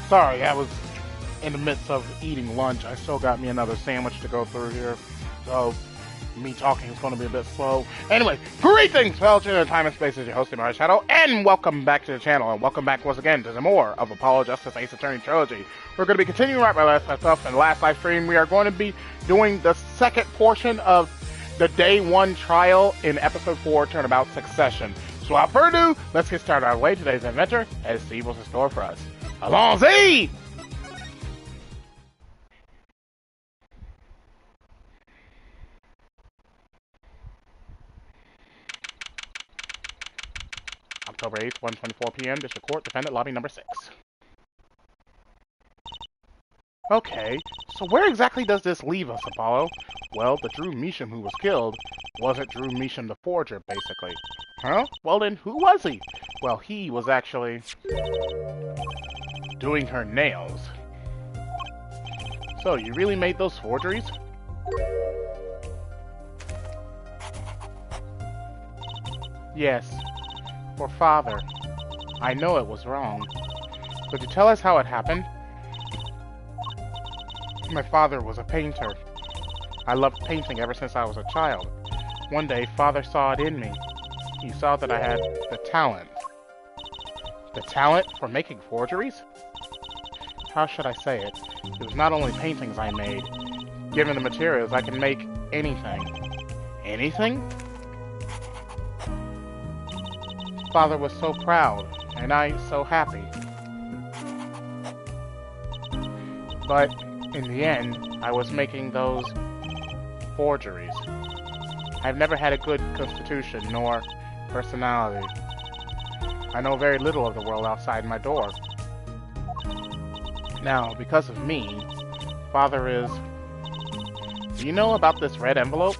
Sorry, I was in the midst of eating lunch. I still got me another sandwich to go through here, so me talking is going to be a bit slow. Anyway, greetings, fellow children of time and space. Is your host, TheAmariaShadow, and welcome back to the channel, and welcome back once again to some more of Apollo Justice Ace Attorney Trilogy. We're going to be continuing right by last stuff. In the last live stream, we are going to be doing the second portion of the Day 1 trial in Episode 4, Turnabout Succession. So without further ado, let's get started our way today's adventure as see what's in store for us. Allons-y! October 8th, 1:24 p.m., District Court, Defendant Lobby number 6. Okay, so where exactly does this leave us, Apollo? Well, the Drew Measham who was killed wasn't Drew Measham the forger, basically. Huh? Well then, who was he? Well, he was actually doing her nails. So, you really made those forgeries? Yes. For Father. I know it was wrong. Could you tell us how it happened? My father was a painter. I loved painting ever since I was a child. One day, Father saw it in me. He saw that I had the talent. The talent for making forgeries? How should I say it? It was not only paintings I made. Given the materials, I can make anything. Anything? Father was so proud, and I so happy. But, in the end, I was making those forgeries. I've never had a good constitution, nor personality. I know very little of the world outside my door. Now, because of me, Father is... Do you know about this red envelope?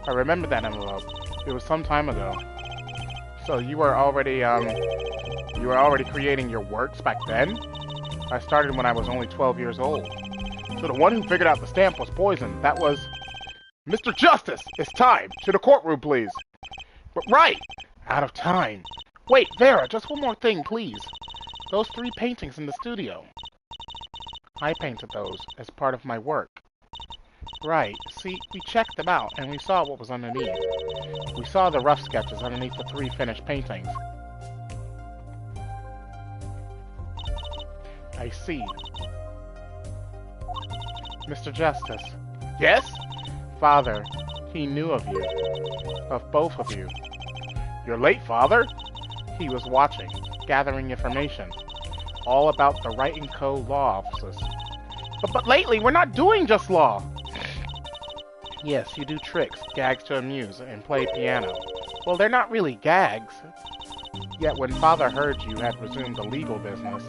I remember that envelope. It was some time ago. So you were already creating your works back then? I started when I was only 12 years old. So the one who figured out the stamp was poisoned. That was... Mr. Justice! It's time! To the courtroom, please! But right! Out of time. Wait, Vera, just one more thing, please. Those 3 paintings in the studio. I painted those as part of my work. Right. See, we checked them out, and we saw what was underneath. We saw the rough sketches underneath the 3 finished paintings. I see. Mr. Justice. Yes? Father, he knew of you. Of both of you. Your late father? He was watching, gathering information. All about the Wright & Co. law offices. But lately, we're not doing just law! Yes, you do tricks, gags to amuse, and play piano. Well, they're not really gags. Yet when Father heard you had resumed the legal business,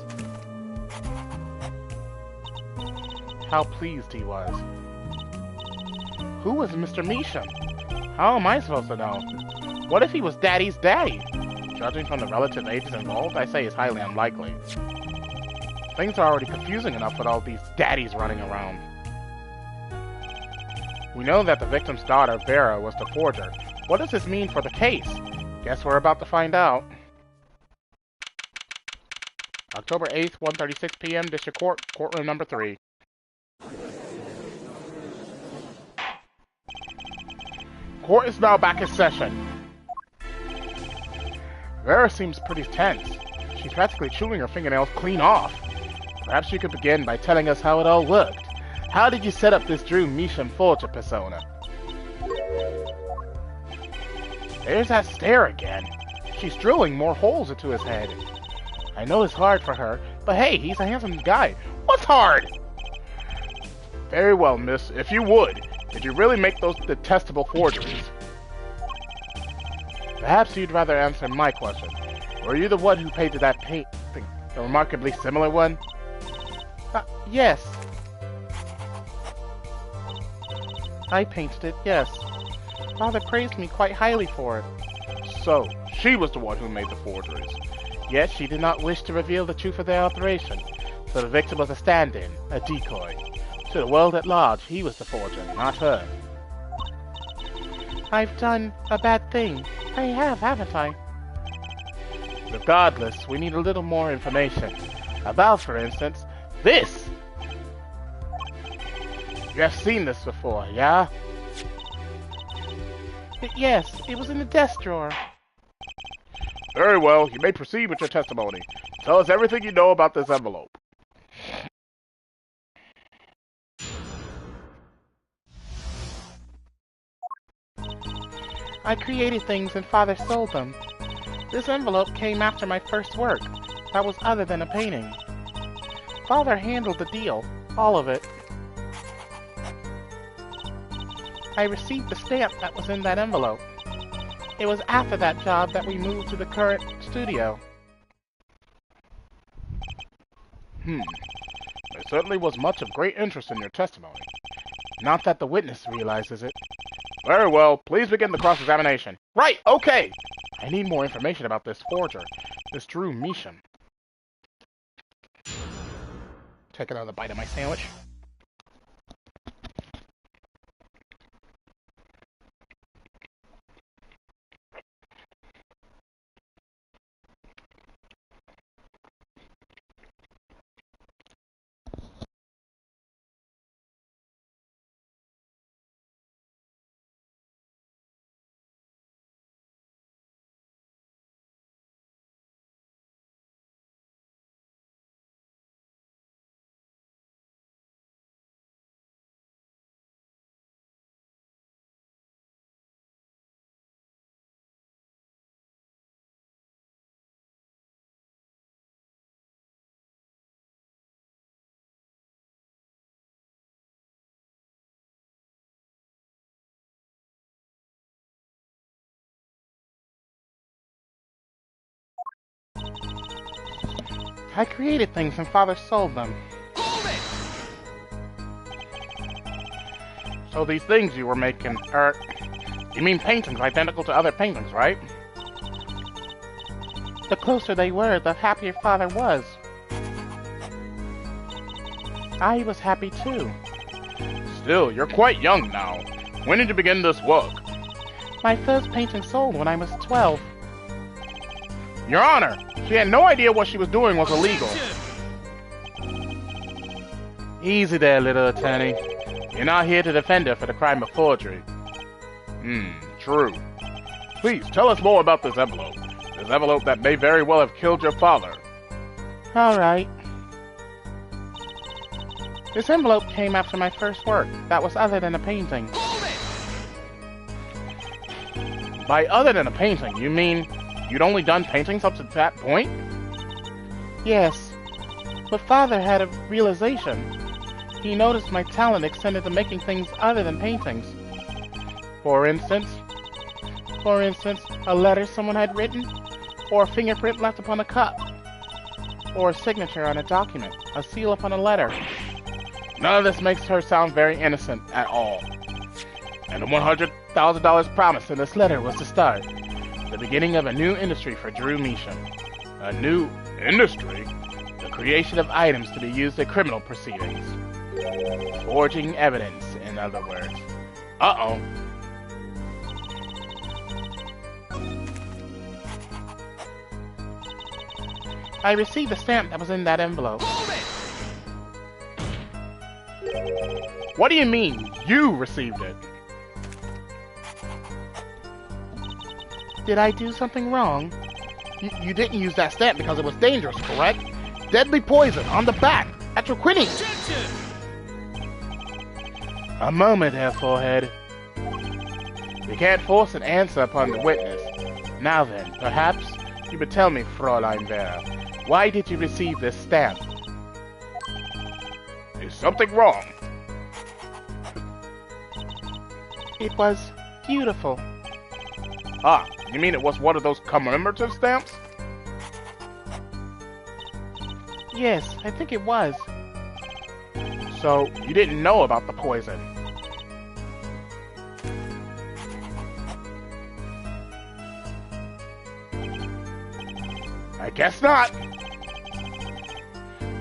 how pleased he was. Who was Mr. Measham? How am I supposed to know? What if he was Daddy's daddy? Judging from the relative ages involved, I say it's highly unlikely. Things are already confusing enough with all these daddies running around. We know that the victim's daughter, Vera, was the forger. What does this mean for the case? Guess we're about to find out. October 8th, 1:36 p.m., District Court, Courtroom number 3. Court is now back in session. Vera seems pretty tense. She's practically chewing her fingernails clean off. Perhaps you could begin by telling us how it all worked. How did you set up this Drew Measham forger persona? There's that stare again. She's drilling more holes into his head. I know it's hard for her, but hey, he's a handsome guy. What's hard? Very well, miss. If you would, did you really make those detestable forgeries? Perhaps you'd rather answer my question. Were you the one who painted that painting, the remarkably similar one? Yes. I painted it, yes. Father praised me quite highly for it. So, she was the one who made the forgeries. Yet she did not wish to reveal the truth of their operation, so the victim was a stand-in, a decoy. To the world at large, he was the forger, not her. I've done a bad thing. I have, haven't I? Regardless, we need a little more information. About, for instance, this! You have seen this before, yeah? Yes, it was in the desk drawer. Very well, you may proceed with your testimony. Tell us everything you know about this envelope. I created things and Father sold them. This envelope came after my first work. That was other than a painting. Father handled the deal, all of it. I received the stamp that was in that envelope. It was after that job that we moved to the current studio. There certainly was much of great interest in your testimony. Not that the witness realizes it. Very well, please begin the cross-examination. Right, okay! I need more information about this forger, this Drew Measham. Take another bite of my sandwich. I created things and Father sold them. So these things you were making are... You mean paintings identical to other paintings, right? The closer they were, the happier Father was. I was happy too. Still, you're quite young now. When did you begin this work? My first painting sold when I was 12. Your Honor, she had no idea what she was doing was illegal. Easy there, little attorney. You're not here to defend her for the crime of forgery. True. Please, tell us more about this envelope. This envelope that may very well have killed your father. Alright. This envelope came after my first work. That was other than a painting. By other than a painting, you mean you'd only done paintings up to that point? Yes. But Father had a realization. He noticed my talent extended to making things other than paintings. For instance, a letter someone had written, or a fingerprint left upon a cup, or a signature on a document, a seal upon a letter. None of this makes her sound very innocent at all. And the $100,000 promised in this letter was to start the beginning of a new industry for Drew Measham. A new industry? The creation of items to be used in criminal proceedings. Forging evidence, in other words. Uh-oh. I received the stamp that was in that envelope. What do you mean, you received it? Did I do something wrong? You didn't use that stamp because it was dangerous, correct? Deadly poison on the back. At your quinine. A moment there, forehead. We can't force an answer upon the witness. Now then, perhaps you would tell me, Fräulein Vera, why did you receive this stamp? Is something wrong? It was beautiful. Ah, you mean it was one of those commemorative stamps? Yes, I think it was. So, you didn't know about the poison? I guess not.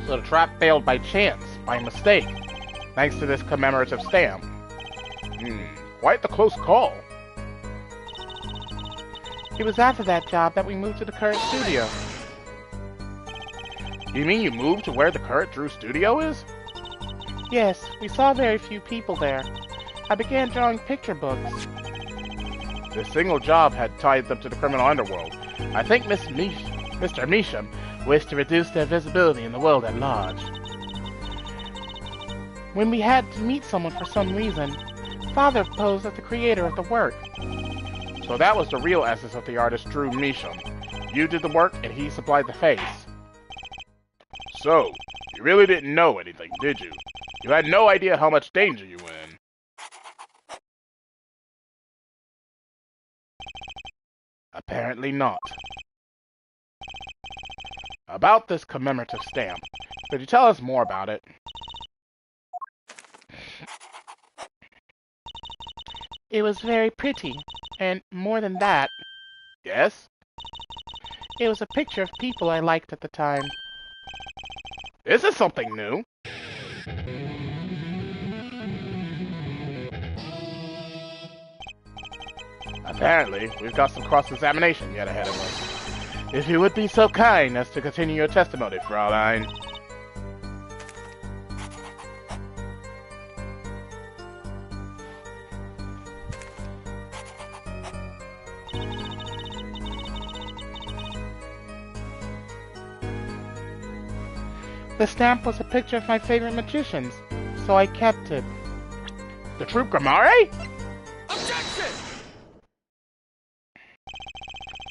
So the trap failed by chance, by mistake, thanks to this commemorative stamp. Quite the close call. It was after that job that we moved to the current studio. You mean you moved to where the current Drew studio is? Yes, we saw very few people there. I began drawing picture books. This single job had tied them to the criminal underworld. I think Mr. Measham wished to reduce their visibility in the world at large. When we had to meet someone for some reason, Father posed as the creator of the work. So that was the real essence of the artist Drew Measham. You did the work and he supplied the face. So, you really didn't know anything, did you? You had no idea how much danger you were in. Apparently not. About this commemorative stamp, could you tell us more about it? It was very pretty, and more than that... Yes? It was a picture of people I liked at the time. This is something new. Apparently, we've got some cross-examination yet ahead of us. If you would be so kind as to continue your testimony, Fraulein. The stamp was a picture of my favorite magicians, so I kept it. The true Gamare? Objection!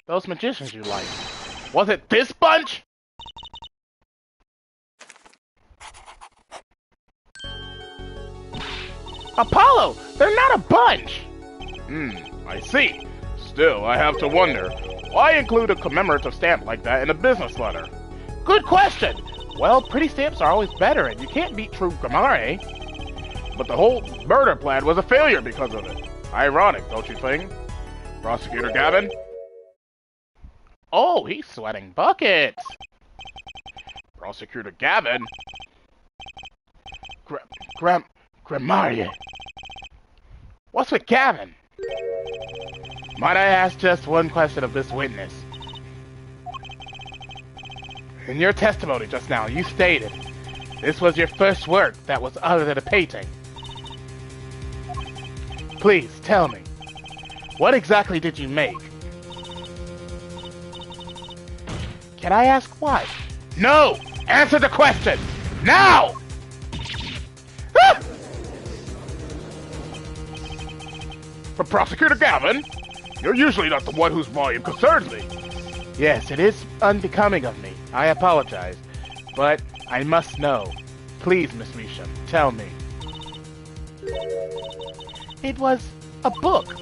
Those magicians you like. Was it this bunch? Apollo! They're not a bunch! I see. Still, I have to wonder, why include a commemorative stamp like that in a business letter? Good question! Well, pretty stamps are always better, and you can't beat true Gamare. But the whole murder plan was a failure because of it. Ironic, don't you think? Prosecutor Gavin? Oh, he's sweating buckets! Prosecutor Gavin? Gramaria. What's with Gavin? Might I ask just one question of this witness? In your testimony just now, you stated this was your first work that was other than a painting. Please, tell me, what exactly did you make? Can I ask why? No! Answer the question! Now! Ah! But Prosecutor Gavin, you're usually not the one whose volume concerns me. Yes, it is unbecoming of me. I apologize. But I must know. Please, Miss Measham, tell me. It was a book.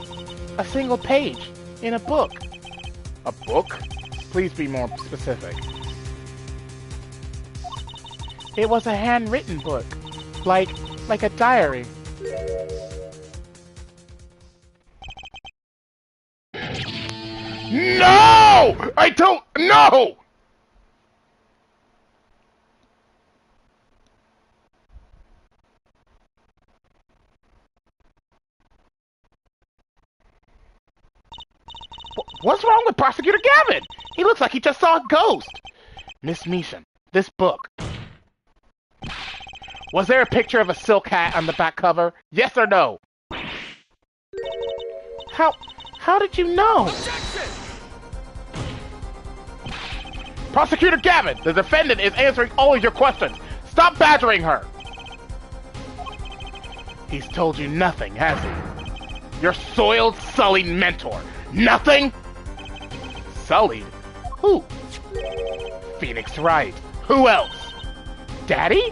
A single page in a book. A book? Please be more specific. It was a handwritten book. Like a diary. No! I don't know! What's wrong with Prosecutor Gavin? He looks like he just saw a ghost. Miss Measham, this book. Was there a picture of a silk hat on the back cover? Yes or no? How did you know? Objection! Prosecutor Gavin, the defendant is answering all of your questions. Stop badgering her. He's told you nothing, has he? Your soiled, sullied mentor. Nothing? Sullied? Who? Phoenix Wright. Who else? Daddy?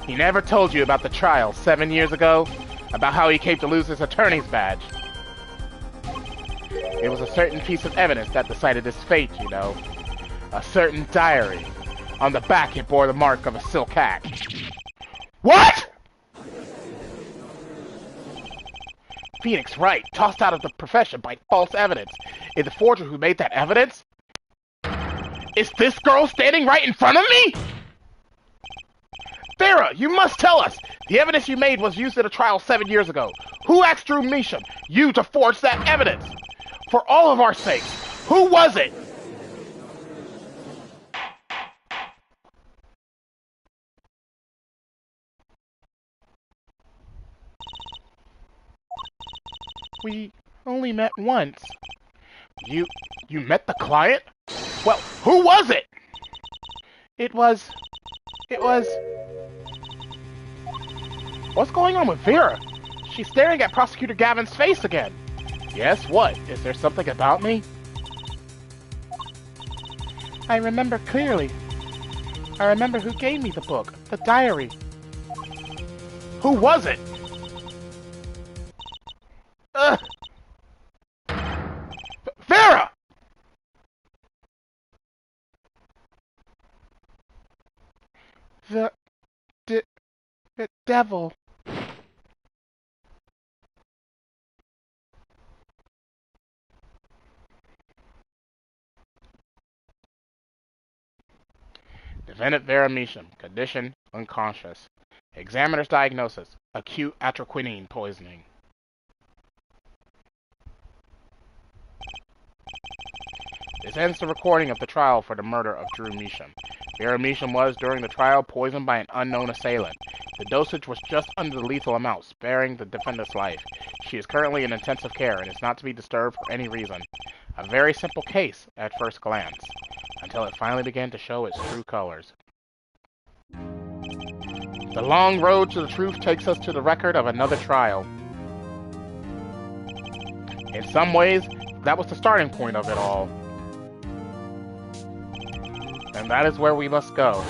He never told you about the trial 7 years ago? About how he came to lose his attorney's badge? It was a certain piece of evidence that decided his fate, you know. A certain diary. On the back it bore the mark of a silk hat. What?! Phoenix Wright, tossed out of the profession by false evidence. Is the forger who made that evidence? Is this girl standing right in front of me? Farah, you must tell us! The evidence you made was used at a trial 7 years ago. Who asked Drew Measham, you, to forge that evidence? For all of our sakes, Who was it? We only met once. You you met the client? Well, who was it? It was What's going on with Vera? She's staring at Prosecutor Gavin's face again. Yes, what? Is there something about me? I remember clearly. I remember who gave me the book, the diary. Who was it? Ugh! Vera! The, the devil. Defendant Vera Measham, condition unconscious. Examiner's diagnosis, acute atroquinine poisoning. This ends the recording of the trial for the murder of Drew Measham. Vera Measham was, during the trial, poisoned by an unknown assailant. The dosage was just under the lethal amount, sparing the defendant's life. She is currently in intensive care and is not to be disturbed for any reason. A very simple case at first glance, until it finally began to show its true colors. The long road to the truth takes us to the record of another trial. In some ways, that was the starting point of it all. And that is where we must go.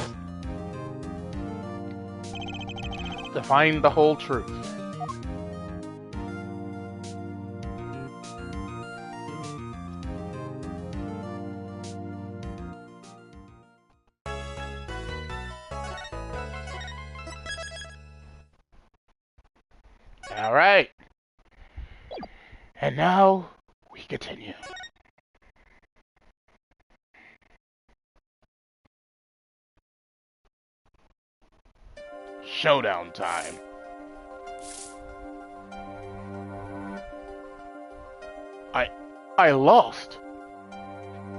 To find the whole truth. Alright. And now, we continue. Showdown time. I lost.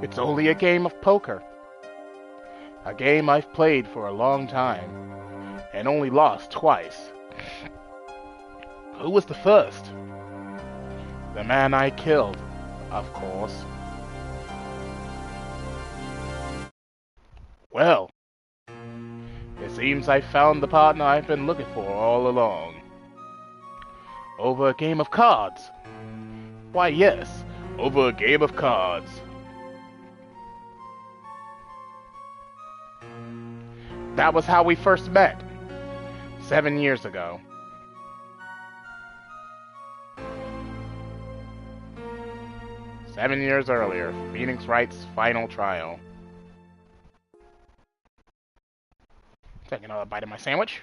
It's only a game of poker. A game I've played for a long time, and only lost twice. Who was the first? The man I killed, of course. Well, it seems I found the partner I've been looking for all along. Over a game of cards. Why, yes, over a game of cards. That was how we first met. 7 years ago. Seven years earlier, Phoenix Wright's final trial. Take another bite of my sandwich.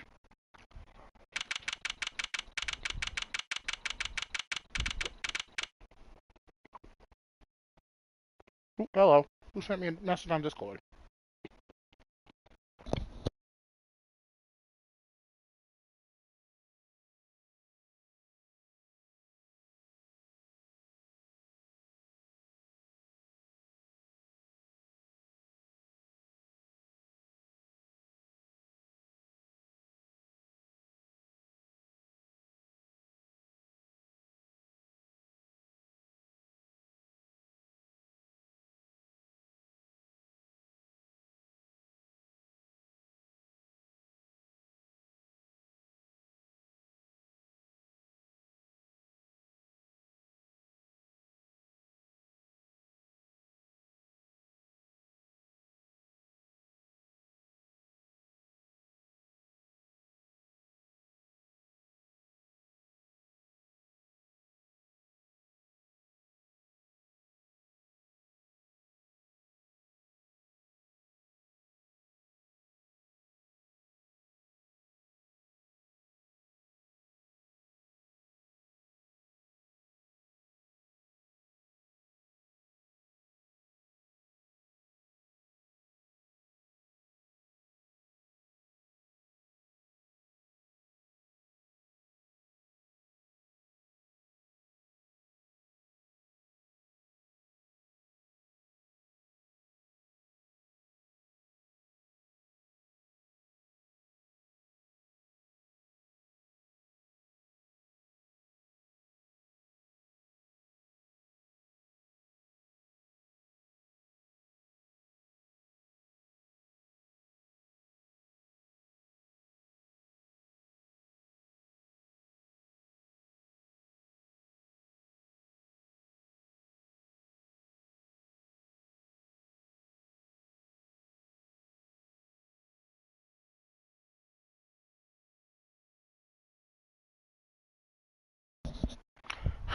Ooh, hello. Who sent me a message on Discord?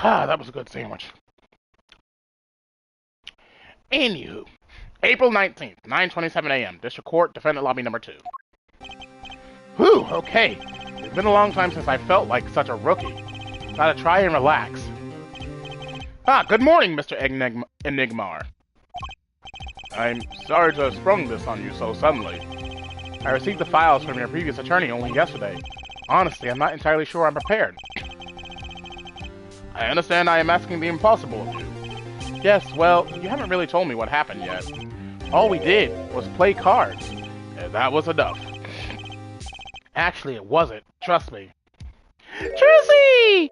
Ah, that was a good sandwich. Anywho, April 19th, 9:27 a.m. District Court, Defendant Lobby number 2. Whew, okay. It's been a long time since I felt like such a rookie. Gotta try and relax. Ah, good morning, Mr. Enigmar. I'm sorry to have sprung this on you so suddenly. I received the files from your previous attorney only yesterday. Honestly, I'm not entirely sure I'm prepared. I understand I am asking the impossible of you. Yes, well, you haven't really told me what happened yet. All we did was play cards, and that was enough. Actually, it wasn't. Trust me. Tracy!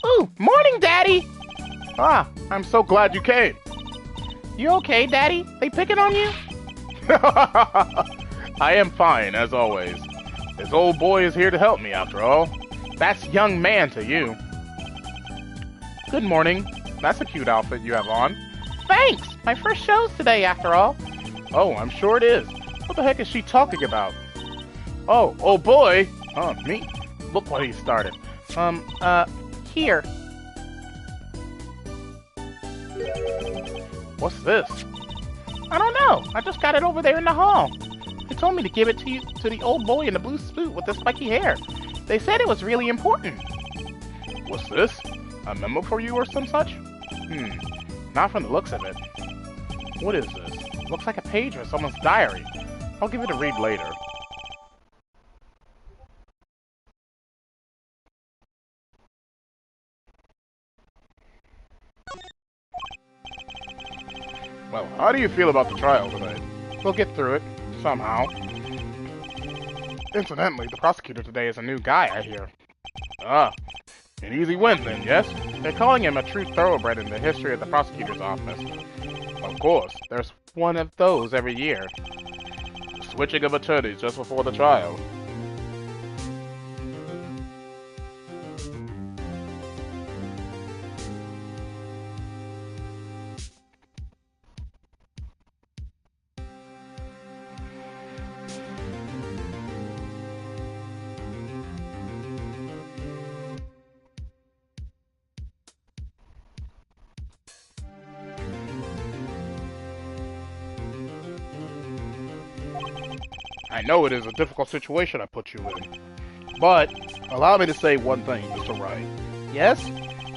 Ooh, morning, Daddy! Ah, I'm so glad you came. You okay, Daddy? They picking on you? I am fine, as always. This old boy is here to help me, after all. That's young man to you. Good morning. That's a cute outfit you have on. Thanks! My first show's today, after all. Oh, I'm sure it is. What the heck is she talking about? Oh, old boy! Oh, me? Look what he started. Here. What's this? I don't know. I just got it over there in the hall. They told me to give it to you, to the old boy in the blue suit with the spiky hair. They said it was really important. What's this? A memo for you or some such? Not from the looks of it. What is this? Looks like a page from someone's diary. I'll give it a read later. Well, how do you feel about the trial today? We'll get through it, somehow. Incidentally, the prosecutor today is a new guy, I hear. Ah, an easy win then, yes? They're calling him a true thoroughbred in the history of the prosecutor's office. Of course, there's one of those every year. The switching of attorneys just before the trial. I know it is a difficult situation I put you in, but allow me to say one thing, Mr. Wright. Yes,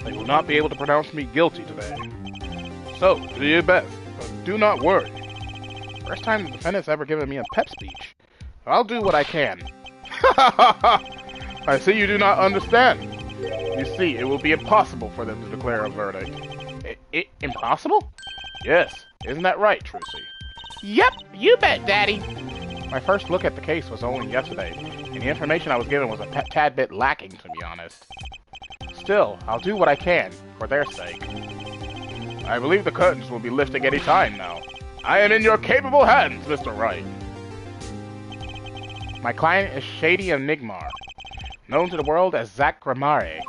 they will not be able to pronounce me guilty today. So, do your best, but do not worry. First time the defendant's ever given me a pep speech. I'll do what I can. I see you do not understand. You see, it will be impossible for them to declare a verdict. Impossible? Yes, isn't that right, Trucy? Yep, you bet, Daddy. My first look at the case was only yesterday, and the information I was given was a tad bit lacking, to be honest. Still, I'll do what I can, for their sake. I believe the curtains will be lifting any time now. I am in your capable hands, Mr. Wright. My client is Shady Enigmar, known to the world as Zack Gramarye,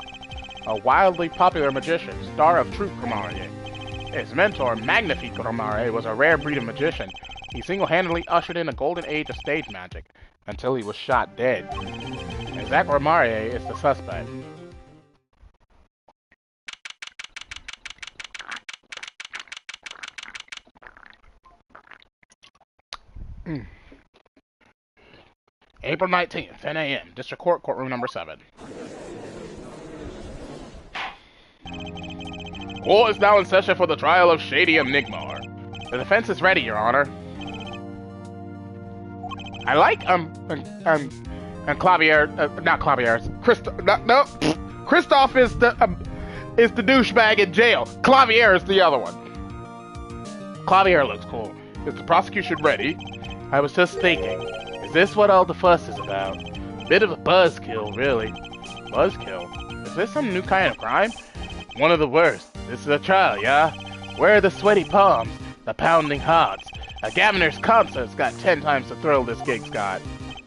a wildly popular magician, star of Troupe Gramarye. His mentor, Magnifique Gramarye, was a rare breed of magician. He single-handedly ushered in a golden age of stage magic, until he was shot dead. And Zack Gramarye is the suspect. April 19th, 10 a.m., District Court, Courtroom number 7. Court is now in session for the trial of Shady Enigmar. The defense is ready, Your Honor. I like, Clavier, not Clavier, Christoph is the douchebag in jail. Clavier is the other one. Clavier looks cool. Is the prosecution ready? I was just thinking, is this what all the fuss is about? Bit of a buzzkill, really. Buzzkill? Is this some new kind of crime? One of the worst. This is a trial, yeah? Where are the sweaty palms? The pounding hearts? A Gaviner's concert's got 10 times the thrill this gig's got.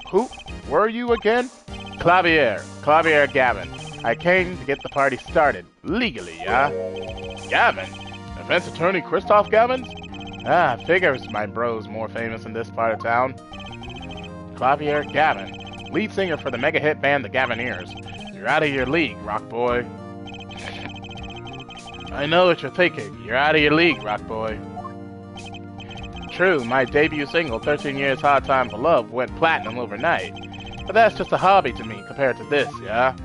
Who were you again? Clavier Gavin. I came to get the party started. Legally, yeah? Gavin? Defense attorney Christoph Gavin? Ah, figures my bro's more famous in this part of town. Clavier Gavin, lead singer for the mega hit band The Gavineers. You're out of your league, rock boy. I know what you're thinking. You're out of your league, Rock Boy. True, my debut single, 13 Years Hard Time for Love, went platinum overnight. But that's just a hobby to me compared to this, yeah?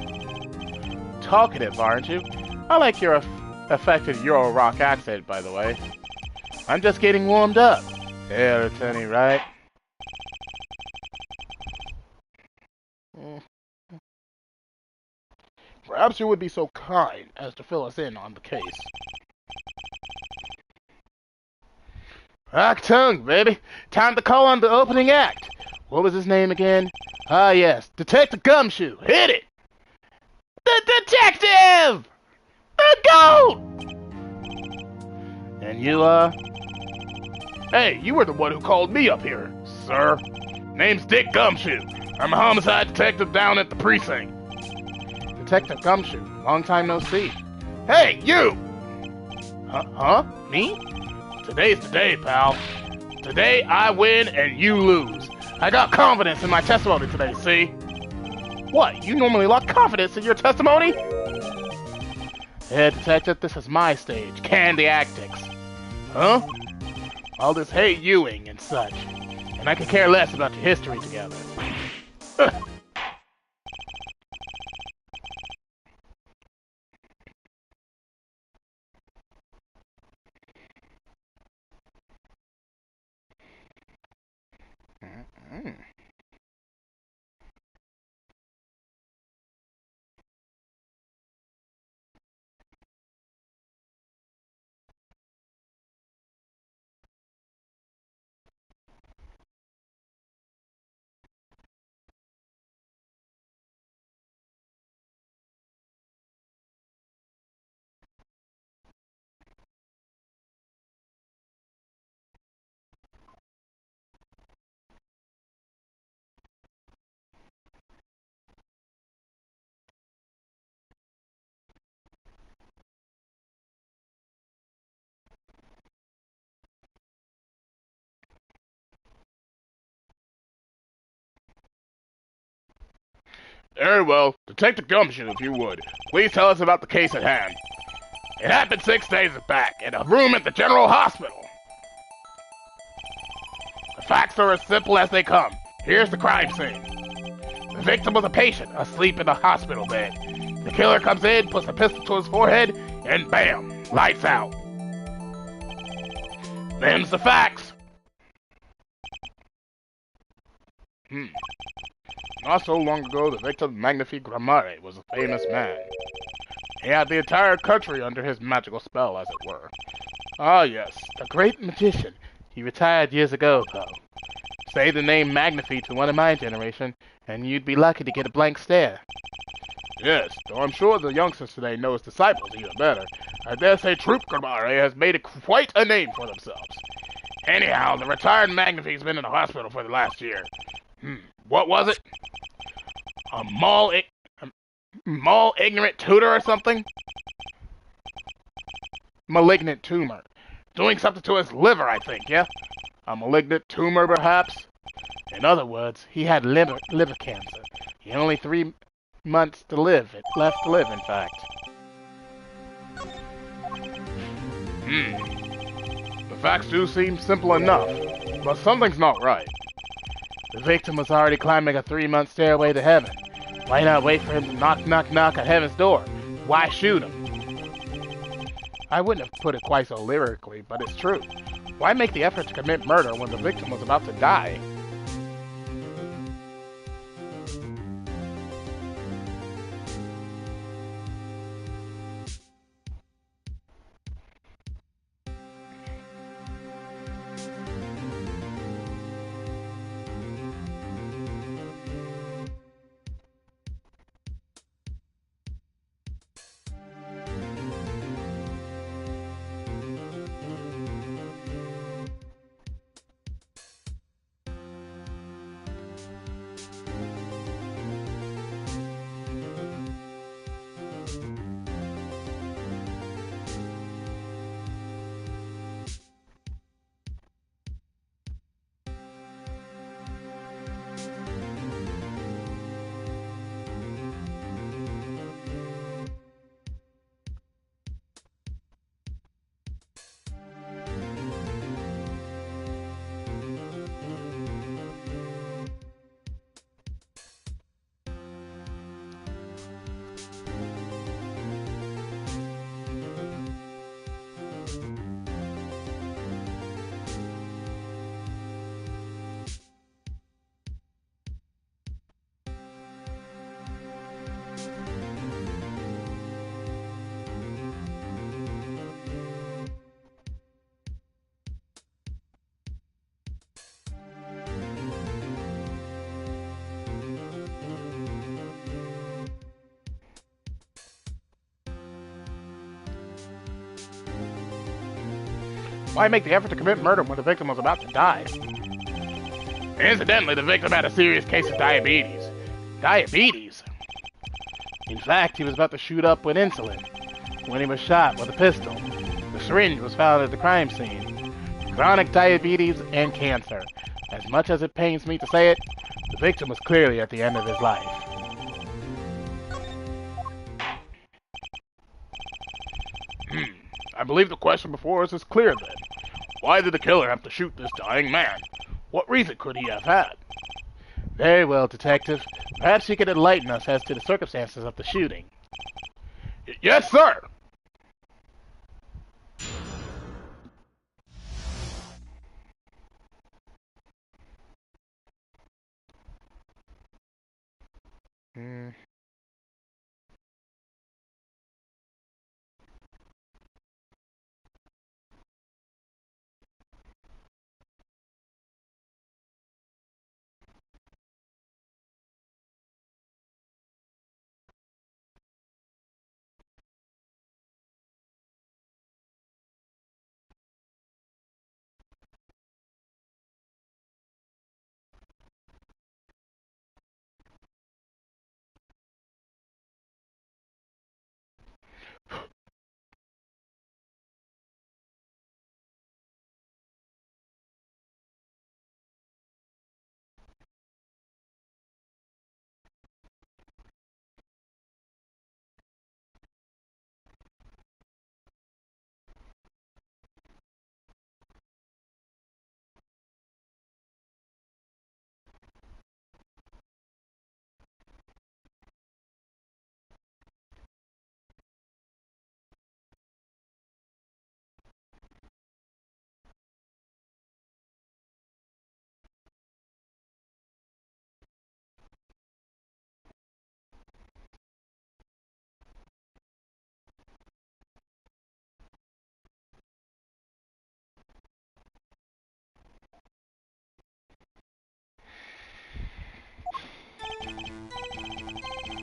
Talkative, aren't you? I like your affected Euro rock accent, by the way. I'm just getting warmed up. Yeah, Ohtani, right? Perhaps you would be so kind as to fill us in on the case. Rock tongue, baby. Time to call on the opening act. What was his name again? Ah, yes. Detective Gumshoe. Hit it! The detective! The goat! And you, Hey, you were the one who called me up here, sir. Name's Dick Gumshoe. I'm a homicide detective down at the precinct. Detective Gumshoe. Long time no see. Hey, you! Huh? Me? Today's the day, pal. Today I win and you lose. I got confidence in my testimony today, see? What, you normally lack confidence in your testimony? Hey, detective, this is my stage, Candy Actics. Huh? All this hey youing and such. And I could care less about your history together. Very well. Detective Gumshoe, if you would. Please tell us about the case at hand. It happened 6 days back, in a room at the General Hospital. The facts are as simple as they come. Here's the crime scene. The victim was a patient, asleep in a hospital bed. The killer comes in, puts a pistol to his forehead, and bam, lights out. Them's the facts. Not so long ago, the victim, Magnifique Gramare, was a famous man. He had the entire country under his magical spell, as it were. Ah, yes, the great magician. He retired years ago, though. Say the name Magnifique to one of my generation, and you'd be lucky to get a blank stare. Yes, though I'm sure the youngsters today know his disciples even better. I dare say Troop Gramare has made quite a name for themselves. Anyhow, the retired Magnifique's been in the hospital for the last year. What was it? A mall ignorant tutor or something? Malignant tumor. Doing something to his liver, I think, yeah? A malignant tumor, perhaps? In other words, he had liver cancer. He had only 3 months to live, left to live, in fact. The facts do seem simple enough, but something's not right. The victim was already climbing a 3-month stairway to heaven. Why not wait for him to knock at heaven's door? Why shoot him? I wouldn't have put it quite so lyrically, but it's true. Why make the effort to commit murder when the victim was about to die? Why make the effort to commit murder when the victim was about to die? Incidentally, the victim had a serious case of diabetes. Diabetes? In fact, he was about to shoot up with insulin when he was shot with a pistol. The syringe was found at the crime scene. Chronic diabetes and cancer. As much as it pains me to say it, the victim was clearly at the end of his life. I believe the question before us is clear then. Why did the killer have to shoot this dying man? What reason could he have had? Very well, Detective. Perhaps you could enlighten us as to the circumstances of the shooting. Yes, sir!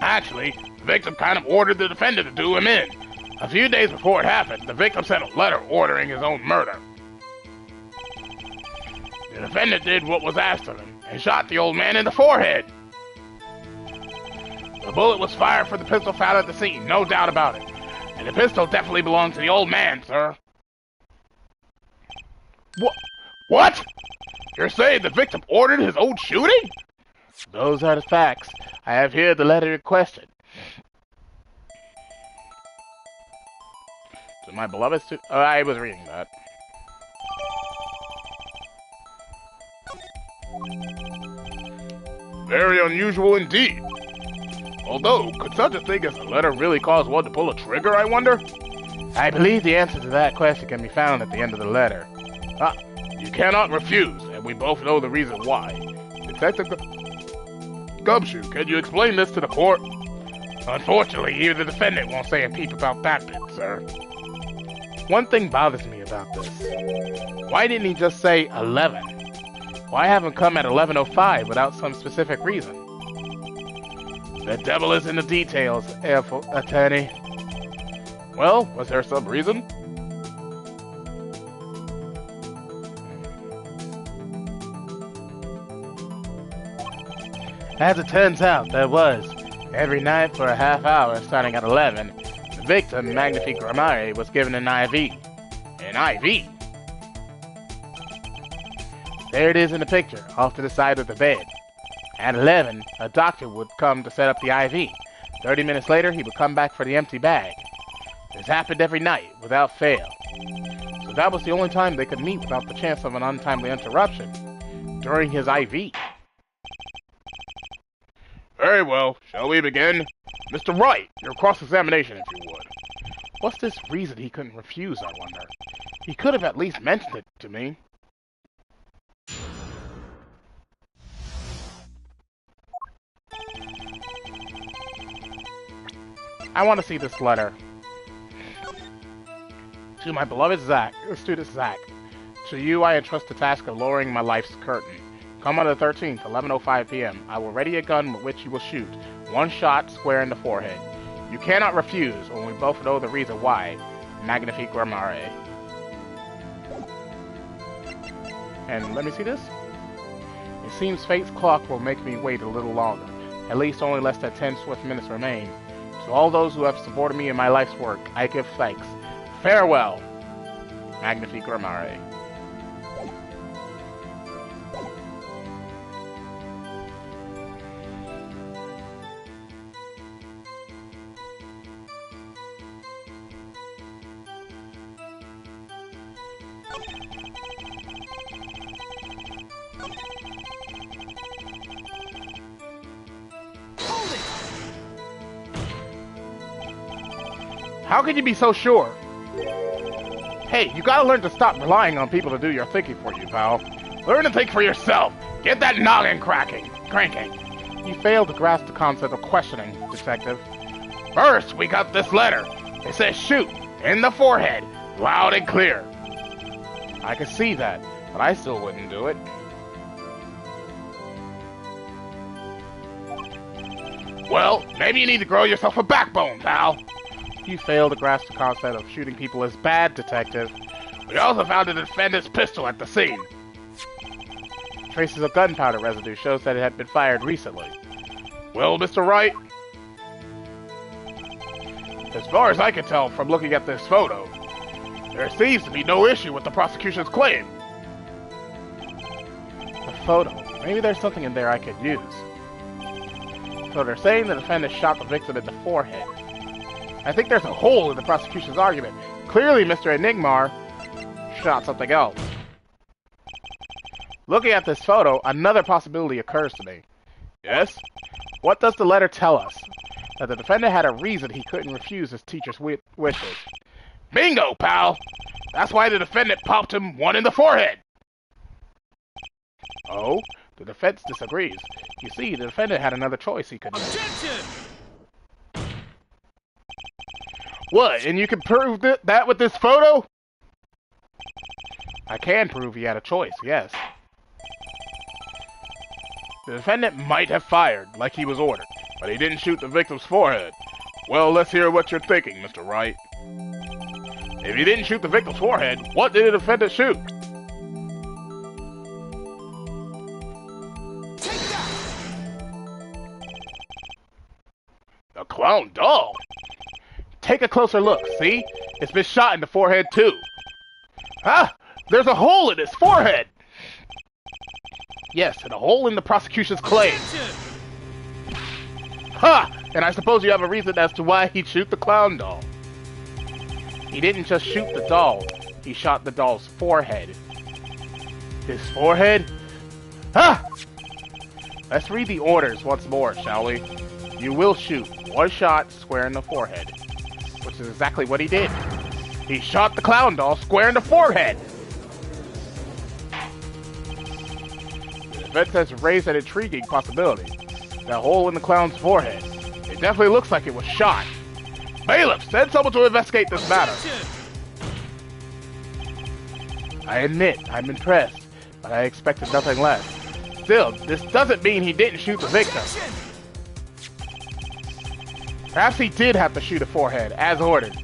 Actually, the victim kind of ordered the defendant to do him in. A few days before it happened, the victim sent a letter ordering his own murder. The defendant did what was asked of him and shot the old man in the forehead. The bullet was fired from the pistol found at the scene, no doubt about it. And the pistol definitely belonged to the old man, sir. What? You're saying the victim ordered his own shooting? Those are the facts. I have here the letter in question. To my beloved I was reading that. Very unusual indeed. Although, could such a thing as a letter really cause one to pull a trigger, I wonder? I believe the answer to that question can be found at the end of the letter. You cannot refuse, and we both know the reason why. Detective Gumshoe, can you explain this to the court? Unfortunately, even the defendant won't say a peep about that bit, sir. One thing bothers me about this. Why didn't he just say 11? Why have him come at 11:05 without some specific reason? The devil is in the details, attorney. Well, was there some reason? As it turns out, there was. Every night for a half hour, starting at 11, the victim, Magnifique Gramare, was given an IV. An IV? There it is in the picture, off to the side of the bed. At 11, a doctor would come to set up the IV. 30 minutes later, he would come back for the empty bag. This happened every night, without fail. So that was the only time they could meet without the chance of an untimely interruption. During his IV. Very well, shall we begin? Mr. Wright, your cross-examination, if you would. What's this reason he couldn't refuse, I wonder? He could have at least mentioned it to me. I want to see this letter. To my beloved student Zach, to you I entrust the task of lowering my life's curtain. Come on the 13th, 11:05 p.m. I will ready a gun with which you will shoot. One shot square in the forehead. You cannot refuse, and we both know the reason why. Magnifique Gramare. And let me see this. It seems fate's clock will make me wait a little longer. At least only less than 10 swift minutes remain. To all those who have supported me in my life's work, I give thanks. Farewell. Magnifique Ramare. How can you be so sure? Hey, you gotta learn to stop relying on people to do your thinking for you, pal. Learn to think for yourself. Get that noggin cranking. You failed to grasp the concept of questioning, detective. First, we got this letter. It says shoot, in the forehead, loud and clear. I can see that, but I still wouldn't do it. Well, maybe you need to grow yourself a backbone, pal. You failed to grasp the concept of shooting people as bad, detective. We also found the defendant's pistol at the scene. Traces of gunpowder residue shows that it had been fired recently. Well, Mr. Wright? As far as I can tell from looking at this photo, there seems to be no issue with the prosecution's claim. The photo. Maybe there's something in there I could use. So they're saying the defendant shot the victim in the forehead. I think there's a hole in the prosecution's argument. Clearly, Mr. Enigmar shot something else. Looking at this photo, another possibility occurs to me. Yes? What does the letter tell us? That the defendant had a reason he couldn't refuse his teacher's wishes. Bingo, pal! That's why the defendant popped him one in the forehead! Oh? The defense disagrees. You see, the defendant had another choice he could make. Objection! What, and you can prove that with this photo? I can prove he had a choice, yes. The defendant might have fired, like he was ordered, but he didn't shoot the victim's forehead. Well, let's hear what you're thinking, Mr. Wright. If he didn't shoot the victim's forehead, what did the defendant shoot? Take that! The clown doll? Take a closer look, see? It's been shot in the forehead, too. Ah! There's a hole in his forehead! Yes, and a hole in the prosecution's claim. Ha! And I suppose you have a reason as to why he'd shoot the clown doll. He didn't just shoot the doll. He shot the doll's forehead. His forehead? Ha! Let's read the orders once more, shall we? You will shoot one shot square in the forehead. Which is exactly what he did. He shot the clown doll square in the forehead! The defense has raised an intriguing possibility. That hole in the clown's forehead. It definitely looks like it was shot. Bailiff, send someone to investigate this matter. I admit, I'm impressed, but I expected nothing less. Still, this doesn't mean he didn't shoot the victim. Perhaps he did have to shoot a forehead, as ordered,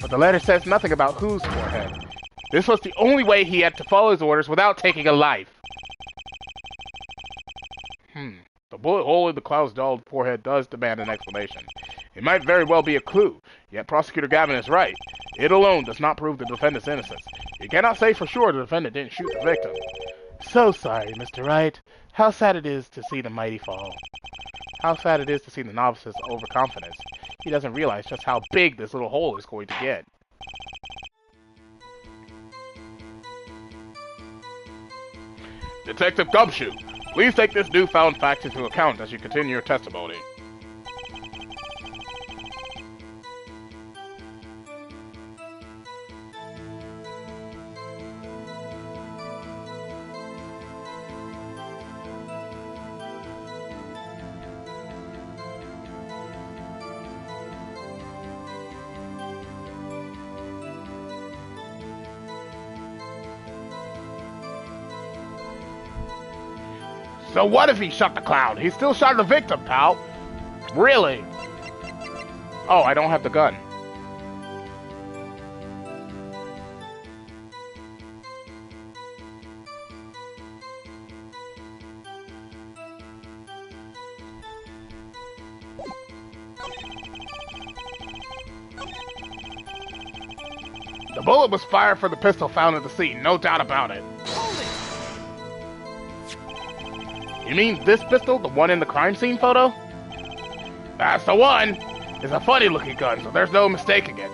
but the letter says nothing about whose forehead. This was the only way he had to follow his orders without taking a life. The bullet hole in the clown's doll's forehead does demand an explanation. It might very well be a clue, yet Prosecutor Gavin is right. It alone does not prove the defendant's innocence. You cannot say for sure the defendant didn't shoot the victim. So sorry, Mr. Wright. How sad it is to see the mighty fall. How sad it is to see the novice's overconfidence. He doesn't realize just how big this little hole is going to get. Detective Gumshoe, please take this newfound fact into account as you continue your testimony. So what if he shot the clown? He still shot the victim, pal. Really? Oh, I don't have the gun. The bullet was fired from the pistol found at the scene, no doubt about it. You mean this pistol, the one in the crime scene photo? That's the one! It's a funny-looking gun, so there's no mistaking it.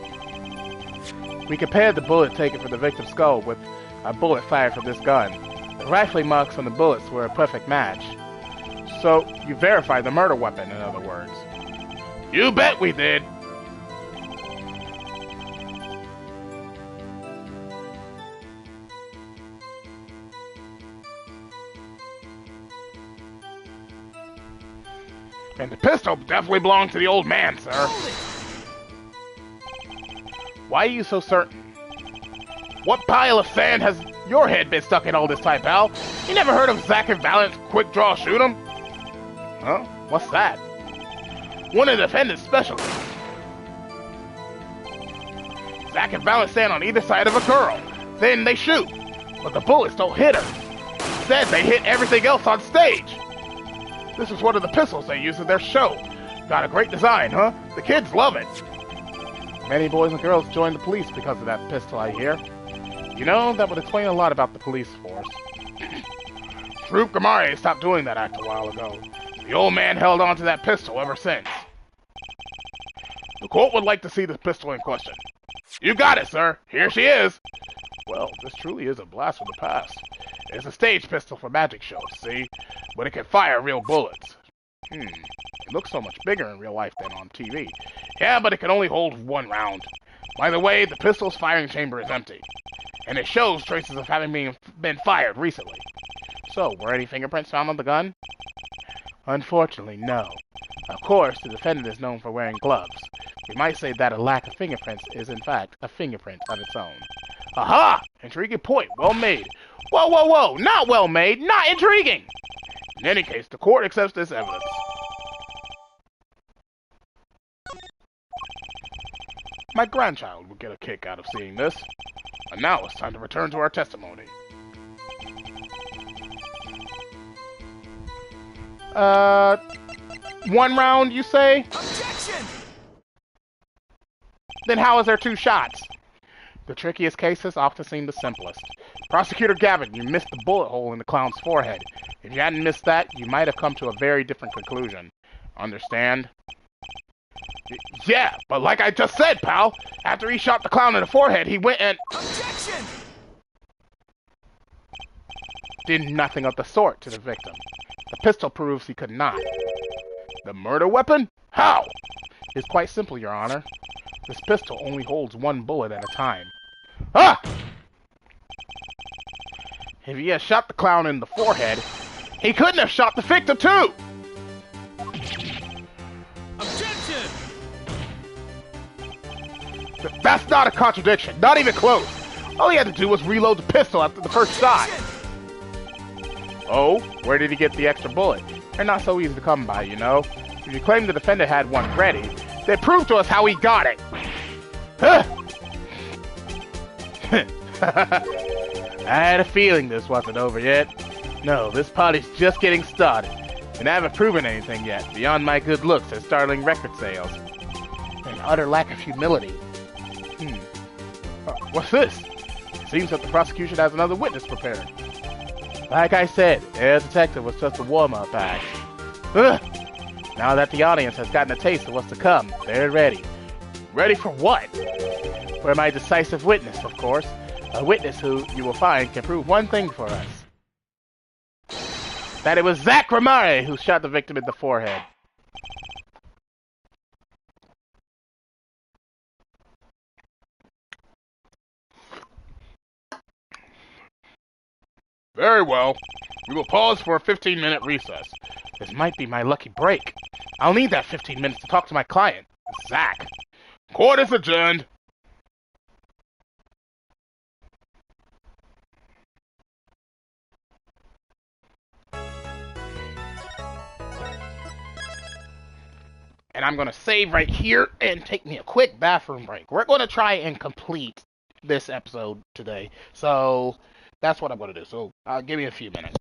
We compared the bullet taken from the victim's skull with a bullet fired from this gun. The rifling marks on the bullets were a perfect match. So, you verified the murder weapon, in other words. You bet we did! And the pistol definitely belonged to the old man, sir. Why are you so certain? What pile of sand has your head been stuck in all this time, pal? You never heard of Zack and Valent's quick draw shoot 'em? Huh? What's that? One of the defendant's specialties. Zack and Valent stand on either side of a girl. Then they shoot. But the bullets don't hit her. Instead, they hit everything else on stage. This is one of the pistols they use in their show. Got a great design, huh? The kids love it. Many boys and girls join the police because of that pistol, I hear. You know, that would explain a lot about the police force. Troop Gamari stopped doing that act a while ago. The old man held on to that pistol ever since. The court would like to see the pistol in question. You got it, sir. Here she is. Well, this truly is a blast from the past. It's a stage pistol for magic shows, see? But it can fire real bullets. It looks so much bigger in real life than on TV. Yeah, but it can only hold one round. By the way, the pistol's firing chamber is empty. And it shows traces of having been fired recently. So, were any fingerprints found on the gun? Unfortunately, no. Of course, the defendant is known for wearing gloves. We might say that a lack of fingerprints is in fact a fingerprint of its own. Aha! Intriguing point. Well made. Whoa, whoa, whoa! Not well made! Not intriguing! In any case, the court accepts this evidence. My grandchild would get a kick out of seeing this. And now it's time to return to our testimony. One round, you say? Objection! Then how is there two shots? The trickiest cases often seem the simplest. Prosecutor Gavin, you missed the bullet hole in the clown's forehead. If you hadn't missed that, you might have come to a very different conclusion. Understand? Yeah, but like I just said, pal, after he shot the clown in the forehead, he went and... Objection! Did nothing of the sort to the victim. The pistol proves he could not. The murder weapon? How? It's quite simple, Your Honor. This pistol only holds one bullet at a time. Ah! If he had shot the clown in the forehead, he couldn't have shot the victim too! Objection! That's not a contradiction, not even close. All he had to do was reload the pistol after the first shot. Oh, where did he get the extra bullet? They're not so easy to come by, you know. If you claim the defendant had one ready, then prove to us how he got it. Huh. I had a feeling this wasn't over yet. No, this party's just getting started. And I haven't proven anything yet, beyond my good looks and startling record sales. An utter lack of humility. What's this? It seems that the prosecution has another witness prepared. Like I said, Air Detective was just a warm-up act. Ugh. Now that the audience has gotten a taste of what's to come, they're ready. Ready for what? For my decisive witness, of course. A witness who, you will find, can prove one thing for us. That it was Zack Ramare who shot the victim in the forehead. Very well. We will pause for a 15-minute recess. This might be my lucky break. I'll need that 15 minutes to talk to my client, Zack. Court is adjourned. And I'm going to save right here and take me a quick bathroom break. We're going to try and complete this episode today. So that's what I'm going to do. So give me a few minutes.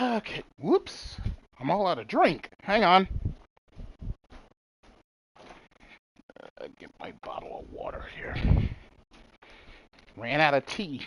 Okay, whoops. I'm all out of drink. Hang on. Get my bottle of water here. Ran out of tea.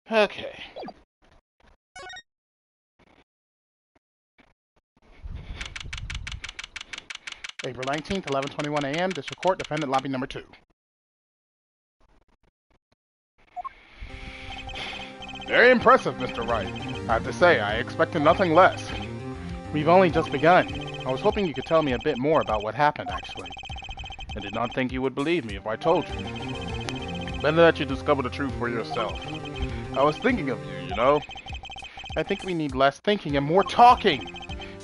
Okay. April 19th, 11:21 a.m. District Court, Defendant Lobby Number 2. Very impressive, Mr. Wright. I have to say, I expected nothing less. We've only just begun. I was hoping you could tell me a bit more about what happened, actually. I did not think you would believe me if I told you. Better that you discover the truth for yourself. I was thinking of you, you know? I think we need less thinking and more talking.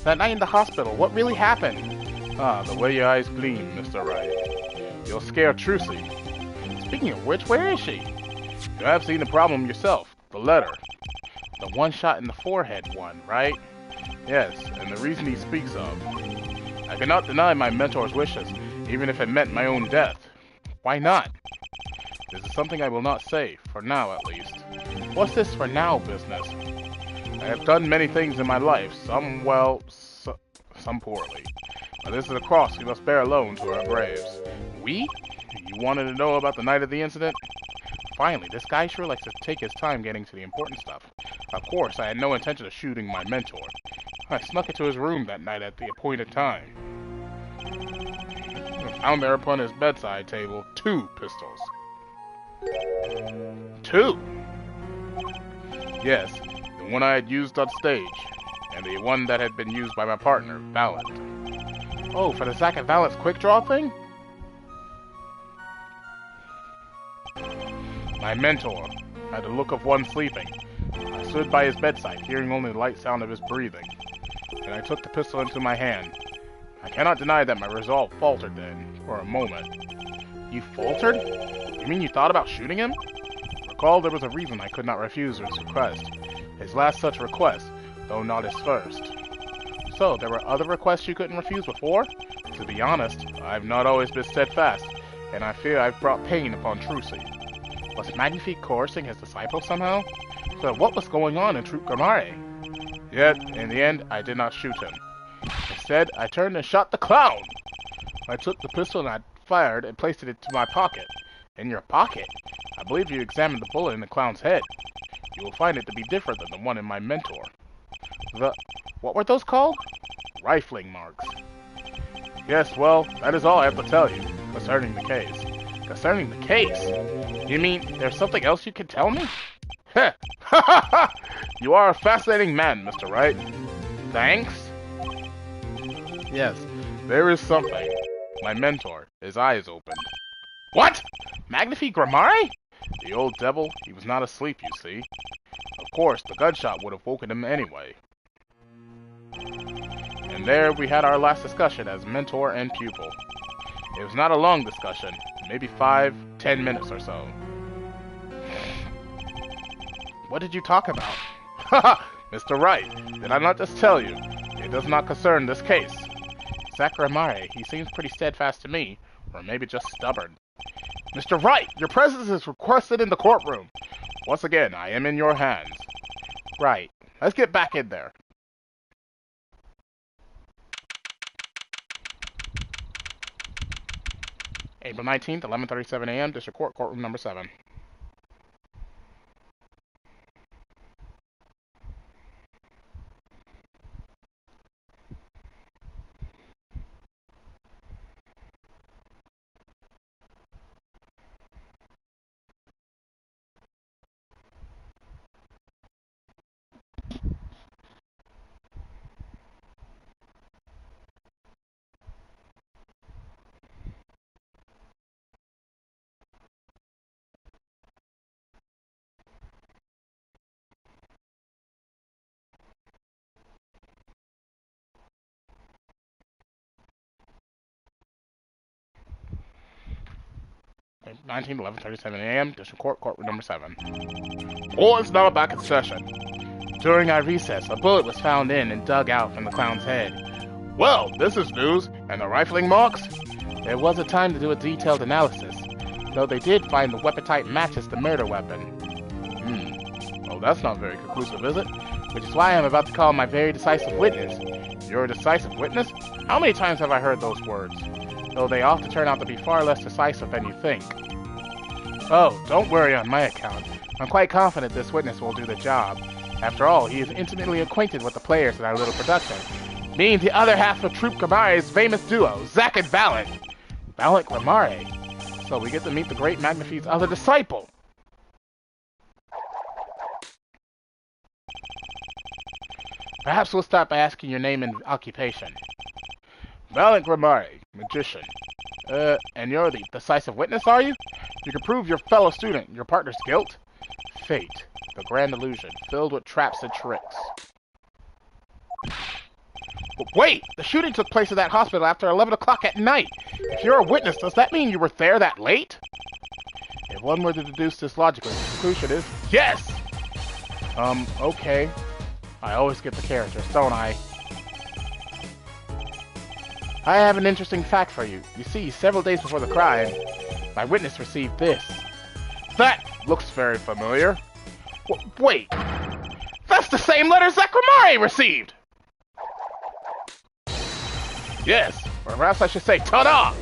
That night in the hospital, what really happened? Ah, the way your eyes gleam, Mr. Wright. You'll scare Trucy. Speaking of which, where is she? You have seen the problem yourself. The letter. The one shot in the forehead one, right? Yes, and the reason he speaks of. I cannot deny my mentor's wishes, even if it meant my own death. Why not? This is something I will not say, for now at least. What's this for now business? I have done many things in my life, some well, some poorly. But this is a cross we must bear alone to our graves. We? You wanted to know about the night of the incident? Finally, this guy sure likes to take his time getting to the important stuff. Of course, I had no intention of shooting my mentor. I snuck into his room that night at the appointed time. I found there upon his bedside table 2 pistols. 2? Yes, the one I had used on stage, and the one that had been used by my partner, Valent. Oh, for the Zack and Valent's quick draw thing? My mentor had the look of one sleeping. I stood by his bedside, hearing only the light sound of his breathing, and I took the pistol into my hand. I cannot deny that my resolve faltered then, for a moment. You faltered? You mean you thought about shooting him? Recall there was a reason I could not refuse his request. His last such request, though not his first. So, there were other requests you couldn't refuse before? To be honest, I've not always been steadfast, and I fear I've brought pain upon Trucy. Was Magnifique coercing his disciples somehow? So what was going on in Trilogy? Yet, in the end, I did not shoot him. Instead, I turned and shot the clown! I took the pistol and I fired and placed it into my pocket. In your pocket? I believe you examined the bullet in the clown's head. You will find it to be different than the one in my mentor. What were those called? Rifling marks. Yes, well, that is all I have to tell you concerning the case. Concerning the case? You mean there's something else you can tell me? Heh! Ha ha ha! You are a fascinating man, Mr. Wright. Thanks? Yes, there is something. My mentor, his eyes opened. What? Magnifique Grammari? The old devil, he was not asleep, you see. Of course, the gunshot would have woken him anyway. And there we had our last discussion as mentor and pupil. It was not a long discussion, maybe 5-10 minutes or so. What did you talk about? Haha, Mr. Wright, did I not just tell you? It does not concern this case. Zack Grammari, he seems pretty steadfast to me, or maybe just stubborn. Mr. Wright, your presence is requested in the courtroom. Once again, I am in your hands. Right, let's get back in there. April 19th, 11:37 a.m., District Court, Courtroom Number 7. 19:11:37 a.m. District Court, Courtroom number 7. Court is now back in session. During our recess, a bullet was found in and dug out from the clown's head. Well, this is news. And the rifling marks? There wasn't time to do a detailed analysis, though they did find the weapon type matches the murder weapon. Well, that's not very conclusive, is it? Which is why I'm about to call my very decisive witness. You're a decisive witness? How many times have I heard those words? Though they often turn out to be far less decisive than you think. Oh, don't worry on my account. I'm quite confident this witness will do the job. After all, he is intimately acquainted with the players in our little production, being the other half of Troupe Gamari's famous duo, Zack and Valiant. Valiant Gamari? So we get to meet the great Magnifie's other disciple. Perhaps we'll start by asking your name and occupation. Valiant Gamari, magician. And you're the decisive witness, are you? You can prove your fellow student your partner's guilt? Fate, the grand illusion, filled with traps and tricks. But wait! The shooting took place at that hospital after 11 o'clock at night. If you're a witness, does that mean you were there that late? If one were to deduce this logically, the conclusion is yes! Okay. I always get the characters, don't I? I have an interesting fact for you. You see, several days before the crime, my witness received this. That looks very familiar. Wait! That's the same letter Zacharimari received! Yes, or perhaps I should say, ta-da!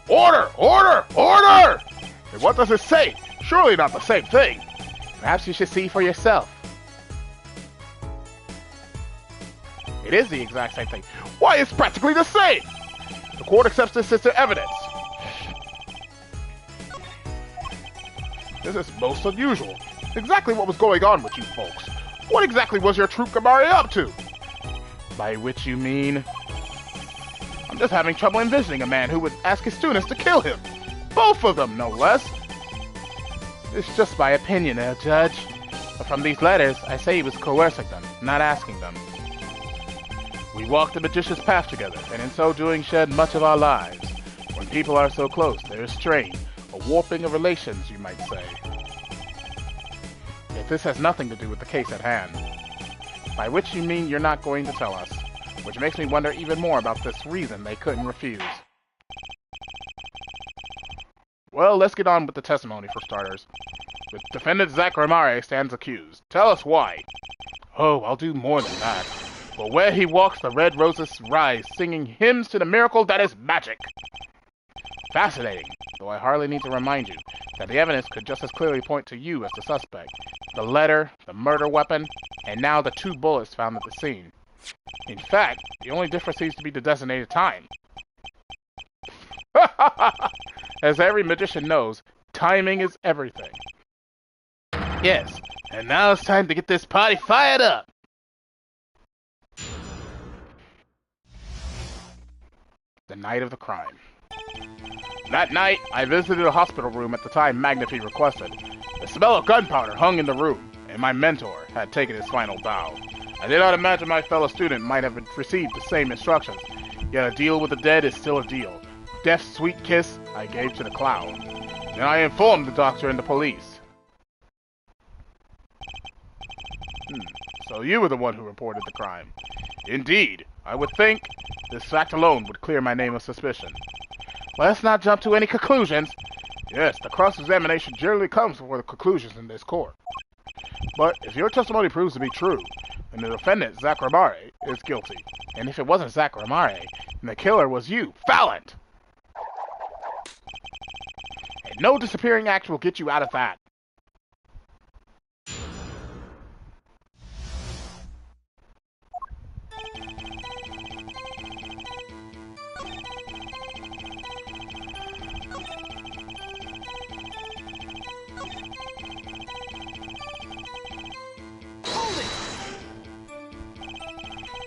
Order! Order! Order! And what does it say? Surely not the same thing. Perhaps you should see for yourself. It is the exact same thing. Why, it's practically the same! The court accepts this as evidence. This is most unusual. Exactly what was going on with you folks. What exactly was your Troupe Gamari up to? By which you mean... I'm just having trouble envisioning a man who would ask his students to kill him. Both of them, no less. It's just my opinion, Judge. But from these letters, I say he was coercing them, not asking them. We walked the magician's path together, and in so doing shed much of our lives. When people are so close, there is strain, a warping of relations, you might say. Yet this has nothing to do with the case at hand. By which you mean you're not going to tell us, which makes me wonder even more about this reason they couldn't refuse. Well, let's get on with the testimony for starters. The defendant Zacharimari stands accused. Tell us why. Oh, I'll do more than that. For where he walks, the red roses rise, singing hymns to the miracle that is magic. Fascinating, though I hardly need to remind you that the evidence could just as clearly point to you as the suspect. The letter, the murder weapon, and now the 2 bullets found at the scene. In fact, the only difference seems to be the designated time. As every magician knows, timing is everything. Yes, and now it's time to get this party fired up! The night of the crime. That night, I visited a hospital room at the time Magnifie requested. The smell of gunpowder hung in the room, and my mentor had taken his final bow. I did not imagine my fellow student might have received the same instructions, yet a deal with the dead is still a deal. Death's sweet kiss I gave to the clown. Then I informed the doctor and the police. So you were the one who reported the crime. Indeed, I would think this fact alone would clear my name of suspicion. Let's not jump to any conclusions. Yes, the cross-examination generally comes before the conclusions in this court. But if your testimony proves to be true, then the defendant, Zacharimari, is guilty. And if it wasn't Zacharimari, then the killer was you, Valiant! And no disappearing act will get you out of that.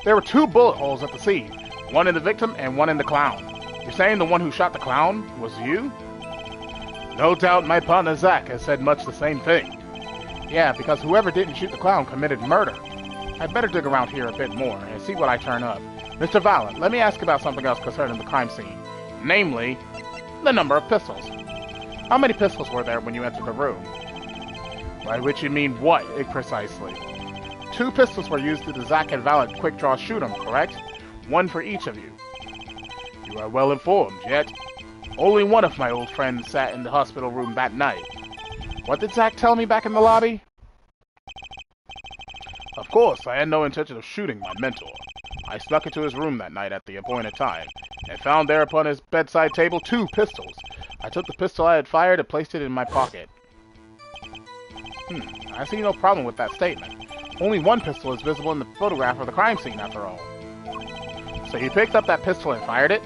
There were 2 bullet holes at the scene, one in the victim and one in the clown. You're saying the one who shot the clown was you? No doubt my partner Zack has said much the same thing. Yeah, because whoever didn't shoot the clown committed murder. I'd better dig around here a bit more and see what I turn up. Mr. Valiant, let me ask about something else concerning the crime scene. Namely, the number of pistols. How many pistols were there when you entered the room? By which you mean what, precisely? 2 pistols were used to Zack and Valent quick draw shoot 'em, correct? 1 for each of you. You are well informed, yet only one of my old friends sat in the hospital room that night. What did Zack tell me back in the lobby? Of course, I had no intention of shooting my mentor. I snuck into his room that night at the appointed time, and found there upon his bedside table 2 pistols. I took the pistol I had fired and placed it in my pocket. I see no problem with that statement. Only 1 pistol is visible in the photograph of the crime scene, after all. So you picked up that pistol and fired it?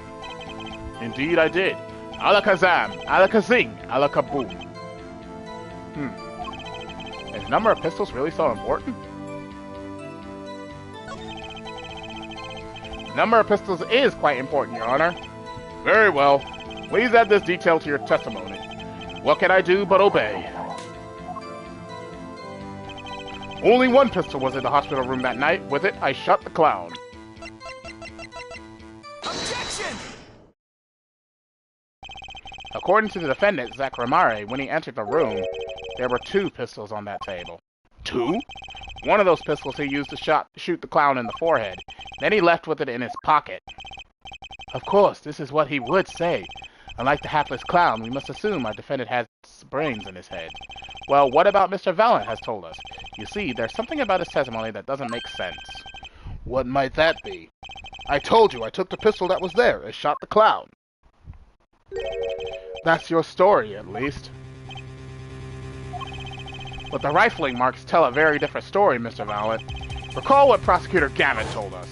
Indeed I did. Alakazam, alakazing, alakaboom. Is the number of pistols really so important? The number of pistols is quite important, Your Honor. Very well. Please add this detail to your testimony. What can I do but obey? Only 1 pistol was in the hospital room that night. With it, I shot the clown. Objection! According to the defendant, Zachramare, when he entered the room, there were 2 pistols on that table. 2? One of those pistols he used to shoot the clown in the forehead. Then he left with it in his pocket. Of course, this is what he would say. Unlike the hapless clown, we must assume our defendant has brains in his head. Well, what about Mr. Valent has told us? You see, there's something about his testimony that doesn't make sense. What might that be? I told you I took the pistol that was there and shot the clown. That's your story, at least. But the rifling marks tell a very different story, Mr. Valent. Recall what Prosecutor Gavin told us.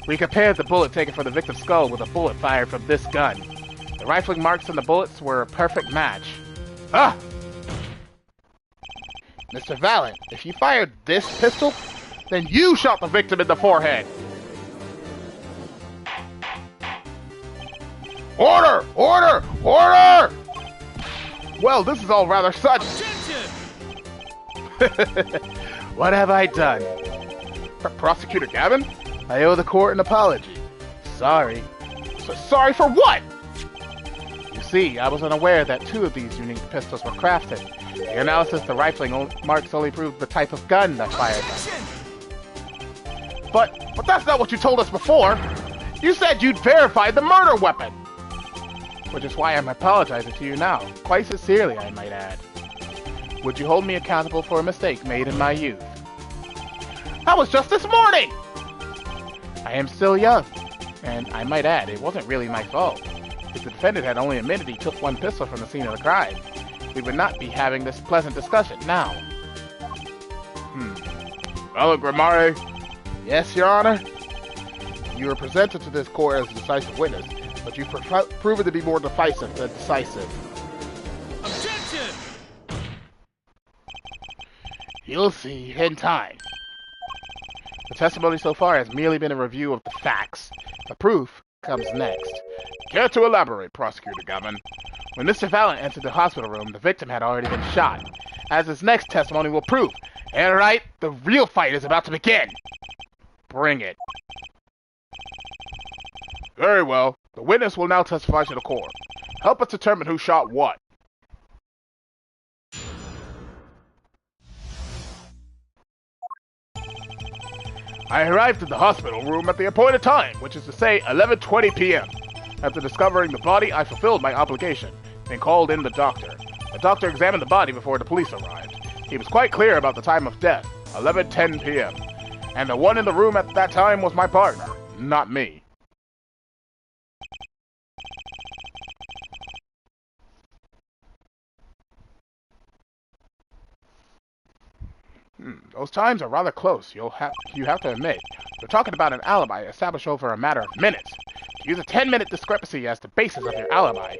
We compared the bullet taken from the victim's skull with a bullet fired from this gun. The rifling marks on the bullets were a perfect match. Ah! Mr. Valent, if you fired this pistol, then you shot the victim in the forehead. Order! Order! Order! Well, this is all rather sudden. What have I done? Prosecutor Gavin? I owe the court an apology. Sorry. Sorry for what? You see, I was unaware that 2 of these unique pistols were crafted. The analysis of the rifling marks only proved the type of gun that fired them. But that's not what you told us before. You said you'd verified the murder weapon. Which is why I'm apologizing to you now. Quite sincerely, I might add. Would you hold me accountable for a mistake made in my youth? That was just this morning! I am still young. And I might add, it wasn't really my fault. If the defendant had only admitted he took 1 pistol from the scene of the crime, we would not be having this pleasant discussion now. Valent Gramare? Yes, Your Honor? You were presented to this court as a decisive witness, but you've proven to be more decisive than decisive. Objection! You'll see in time. The testimony so far has merely been a review of the facts. The proof comes next. Care to elaborate, Prosecutor Gavin? When Mr. Valent entered the hospital room, the victim had already been shot, as his next testimony will prove. And right, the real fight is about to begin. Bring it. Very well. The witness will now testify to the court. Help us determine who shot what. I arrived at the hospital room at the appointed time, which is to say 11:20 p.m. After discovering the body, I fulfilled my obligation, and called in the doctor. The doctor examined the body before the police arrived. He was quite clear about the time of death, 11:10 p.m. And the one in the room at that time was my partner, not me. Those times are rather close, you have to admit. We're talking about an alibi established over a matter of minutes. To use a 10-minute discrepancy as the basis of your alibi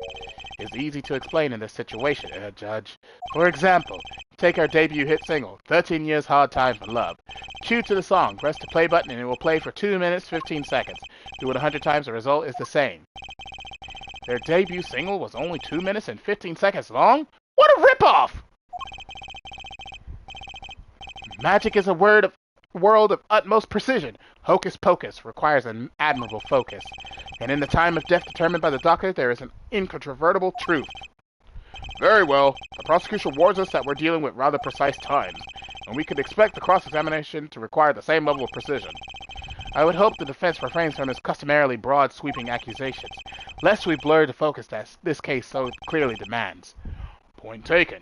is easy to explain in this situation, Judge. For example, take our debut hit single, 13 Years Hard Time for Love. Cue to the song, press the play button and it will play for 2 minutes, 15 seconds. Do it 100 times, the result is the same. Their debut single was only 2 minutes and 15 seconds long? What a ripoff! Magic is a world of utmost precision. Hocus pocus requires an admirable focus, and in the time of death determined by the doctor, there is an incontrovertible truth. Very well. The prosecution warns us that we're dealing with rather precise times, and we could expect the cross-examination to require the same level of precision. I would hope the defense refrains from its customarily broad, sweeping accusations, lest we blur the focus that this case so clearly demands. Point taken.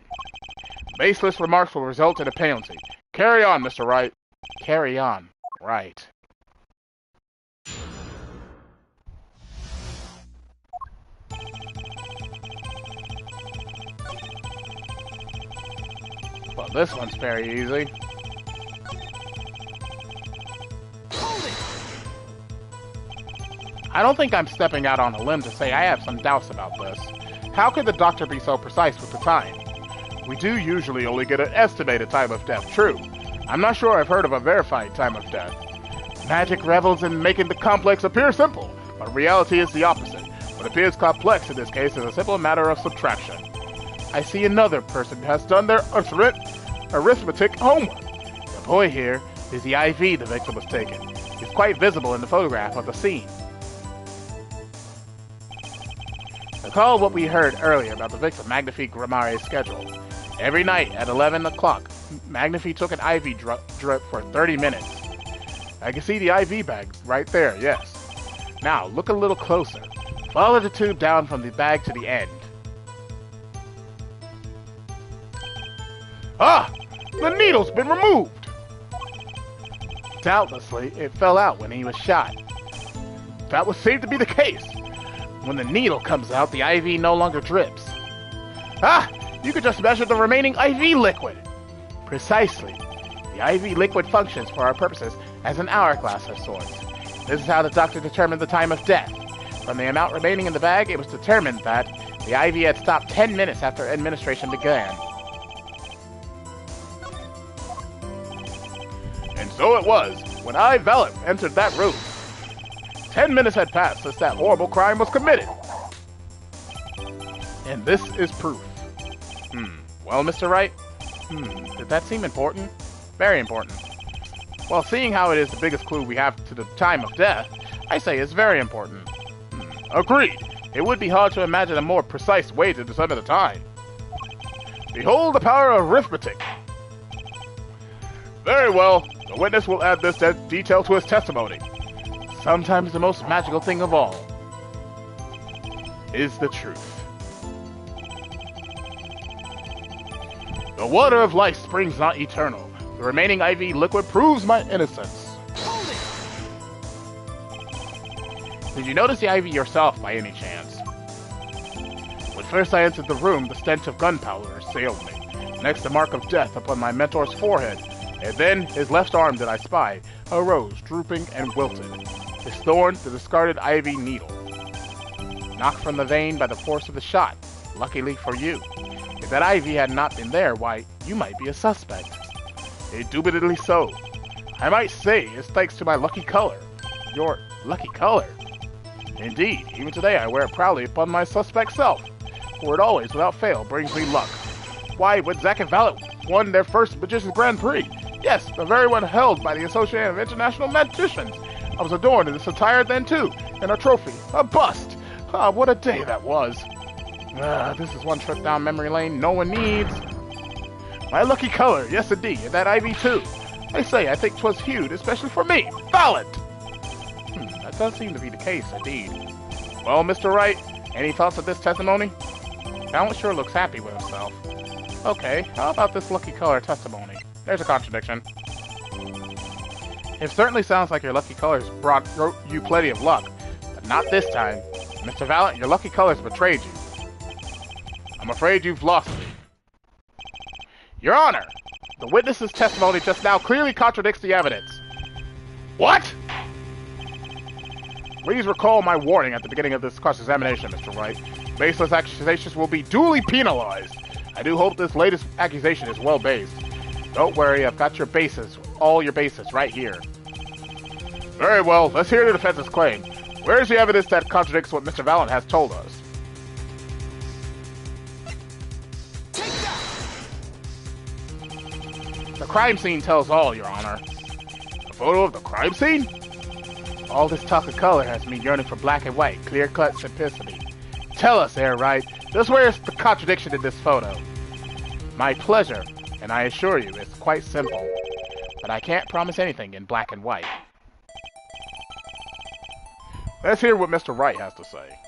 Baseless remarks will result in a penalty. Carry on, Mr. Wright. Carry on. Right. Well, this one's very easy. I don't think I'm stepping out on a limb to say I have some doubts about this. How could the doctor be so precise with the time? We do usually only get an estimated time of death, true. I'm not sure I've heard of a verified time of death. Magic revels in making the complex appear simple, but reality is the opposite. What appears complex in this case is a simple matter of subtraction. I see another person has done their arithmetic homework. The boy here is the IV the victim was taken. It's quite visible in the photograph of the scene. Recall what we heard earlier about the victim Magnifique Grimari's schedule. Every night at 11 o'clock, Magnifique took an IV drip for 30 minutes. I can see the IV bag right there, yes. Now, look a little closer. Follow the tube down from the bag to the end. Ah! The needle's been removed! Doubtlessly, it fell out when he was shot. That would seem to be the case. When the needle comes out, the IV no longer drips. Ah! You could just measure the remaining IV liquid! Precisely. The IV liquid functions for our purposes as an hourglass of sorts. This is how the doctor determined the time of death. From the amount remaining in the bag, it was determined that the IV had stopped 10 minutes after administration began. And so it was, when I, Valet, entered that room. 10 minutes had passed since that horrible crime was committed. And this is proof. Well, Mr. Wright? Did that seem important? Very important. Well, seeing how it is the biggest clue we have to the time of death, I say it's very important. Agreed. It would be hard to imagine a more precise way to determine the time. Behold the power of arithmetic. Very well. The witness will add this detail to his testimony. Sometimes the most magical thing of all is the truth. The water of life springs not eternal. The remaining IV liquid proves my innocence. Did you notice the IV yourself by any chance? When first I entered the room, the stench of gunpowder assailed me. Next, the mark of death upon my mentor's forehead. And then, his left arm that I spied, arose, drooping and wilted. His thorn, the discarded IV needle. Knocked from the vein by the force of the shot. Luckily for you. If that IV had not been there, why, you might be a suspect. Indubitably so. I might say it's thanks to my lucky color. Your lucky color? Indeed, even today I wear it proudly upon my suspect self, for it always, without fail, brings me luck. Why, when Zack and Valet won their first Magician's Grand Prix, yes, the very one held by the Association of International Magicians, I was adorned in this attire then too, and a trophy, a bust. Ah, what a day that was. This is one trip down memory lane no one needs. My lucky color, yes indeed, and that IV too. I say, I think 'twas hued, especially for me, Valet. That does seem to be the case, indeed. Well, Mr. Wright, any thoughts of this testimony? Valet sure looks happy with himself. Okay, how about this lucky color testimony? There's a contradiction. It certainly sounds like your lucky colors brought you plenty of luck, but not this time. Mr. Valet, your lucky colors betrayed you. I'm afraid you've lost me. Your Honor, the witness's testimony just now clearly contradicts the evidence. What? Please recall my warning at the beginning of this cross-examination, Mr. Wright. Baseless accusations will be duly penalized. I do hope this latest accusation is well-based. Don't worry, I've got your bases, all your bases, right here. Very well, let's hear the defense's claim. Where is the evidence that contradicts what Mr. Valet has told us? The crime scene tells all, Your Honor. A photo of the crime scene? All this talk of color has me yearning for black and white, clear-cut simplicity. Tell us, Air Right, just where's the contradiction in this photo? My pleasure, and I assure you, it's quite simple. But I can't promise anything in black and white. Let's hear what Mr. Wright has to say.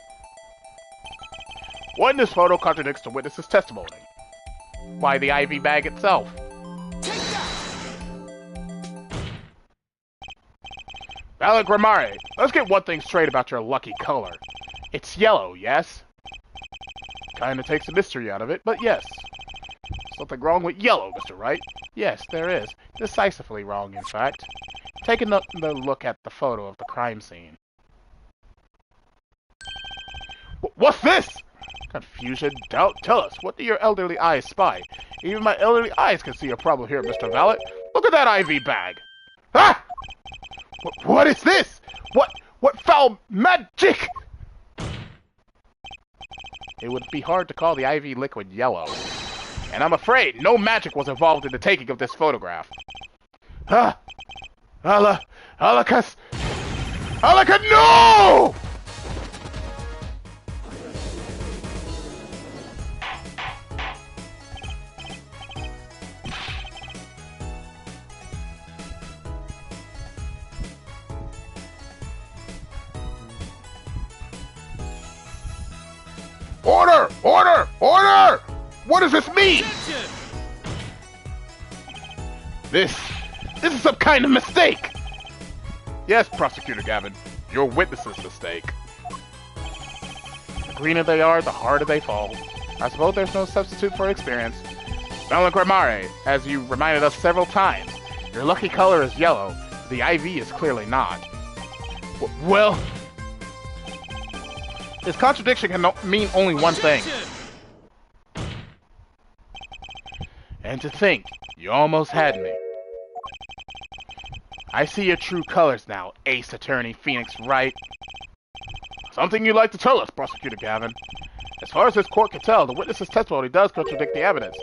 What in this photo contradicts the witness's testimony? Why, the IV bag itself. Valid Grammare, let's get one thing straight about your lucky color. It's yellow, yes? Kinda takes the mystery out of it, but yes. Something wrong with yellow, Mr. Wright? Yes, there is. Decisively wrong, in fact. Take another look at the photo of the crime scene. What's this? Confusion, doubt, tell us, what do your elderly eyes spy? Even my elderly eyes can see a problem here, Mr. Valet. Look at that IV bag! Ah! What is this? What foul magic? It would be hard to call the IV liquid yellow. And I'm afraid no magic was involved in the taking of this photograph. Ah! Alaka, no! Order! Order! Order! What does this mean? This is some kind of mistake! Yes, Prosecutor Gavin, your witness's mistake. The greener they are, the harder they fall. I suppose there's no substitute for experience. Valid Grammare, as you reminded us several times, your lucky color is yellow, the IV is clearly not. Well, this contradiction can mean only one thing. And to think, you almost had me. I see your true colors now, Ace Attorney Phoenix Wright. Something you'd like to tell us, Prosecutor Gavin? As far as this court can tell, the witness's testimony does contradict the evidence.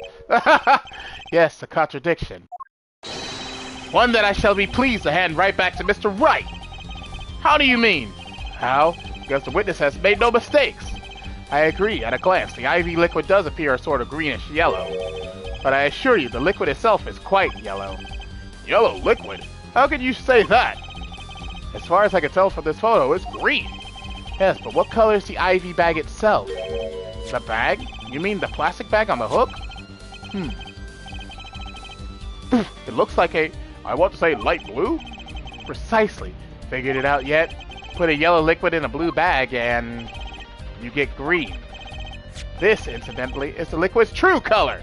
Yes, a contradiction. One that I shall be pleased to hand right back to Mr. Wright. How do you mean? How? Because the witness has made no mistakes. I agree, at a glance, the IV liquid does appear a sort of greenish yellow. But I assure you, the liquid itself is quite yellow. Yellow liquid? How could you say that? As far as I can tell from this photo, it's green. Yes, but what color is the IV bag itself? The bag? You mean the plastic bag on the hook? It looks like I want to say light blue? Precisely. Figured it out yet? Put a yellow liquid in a blue bag and you get green. This, incidentally, is the liquid's true color.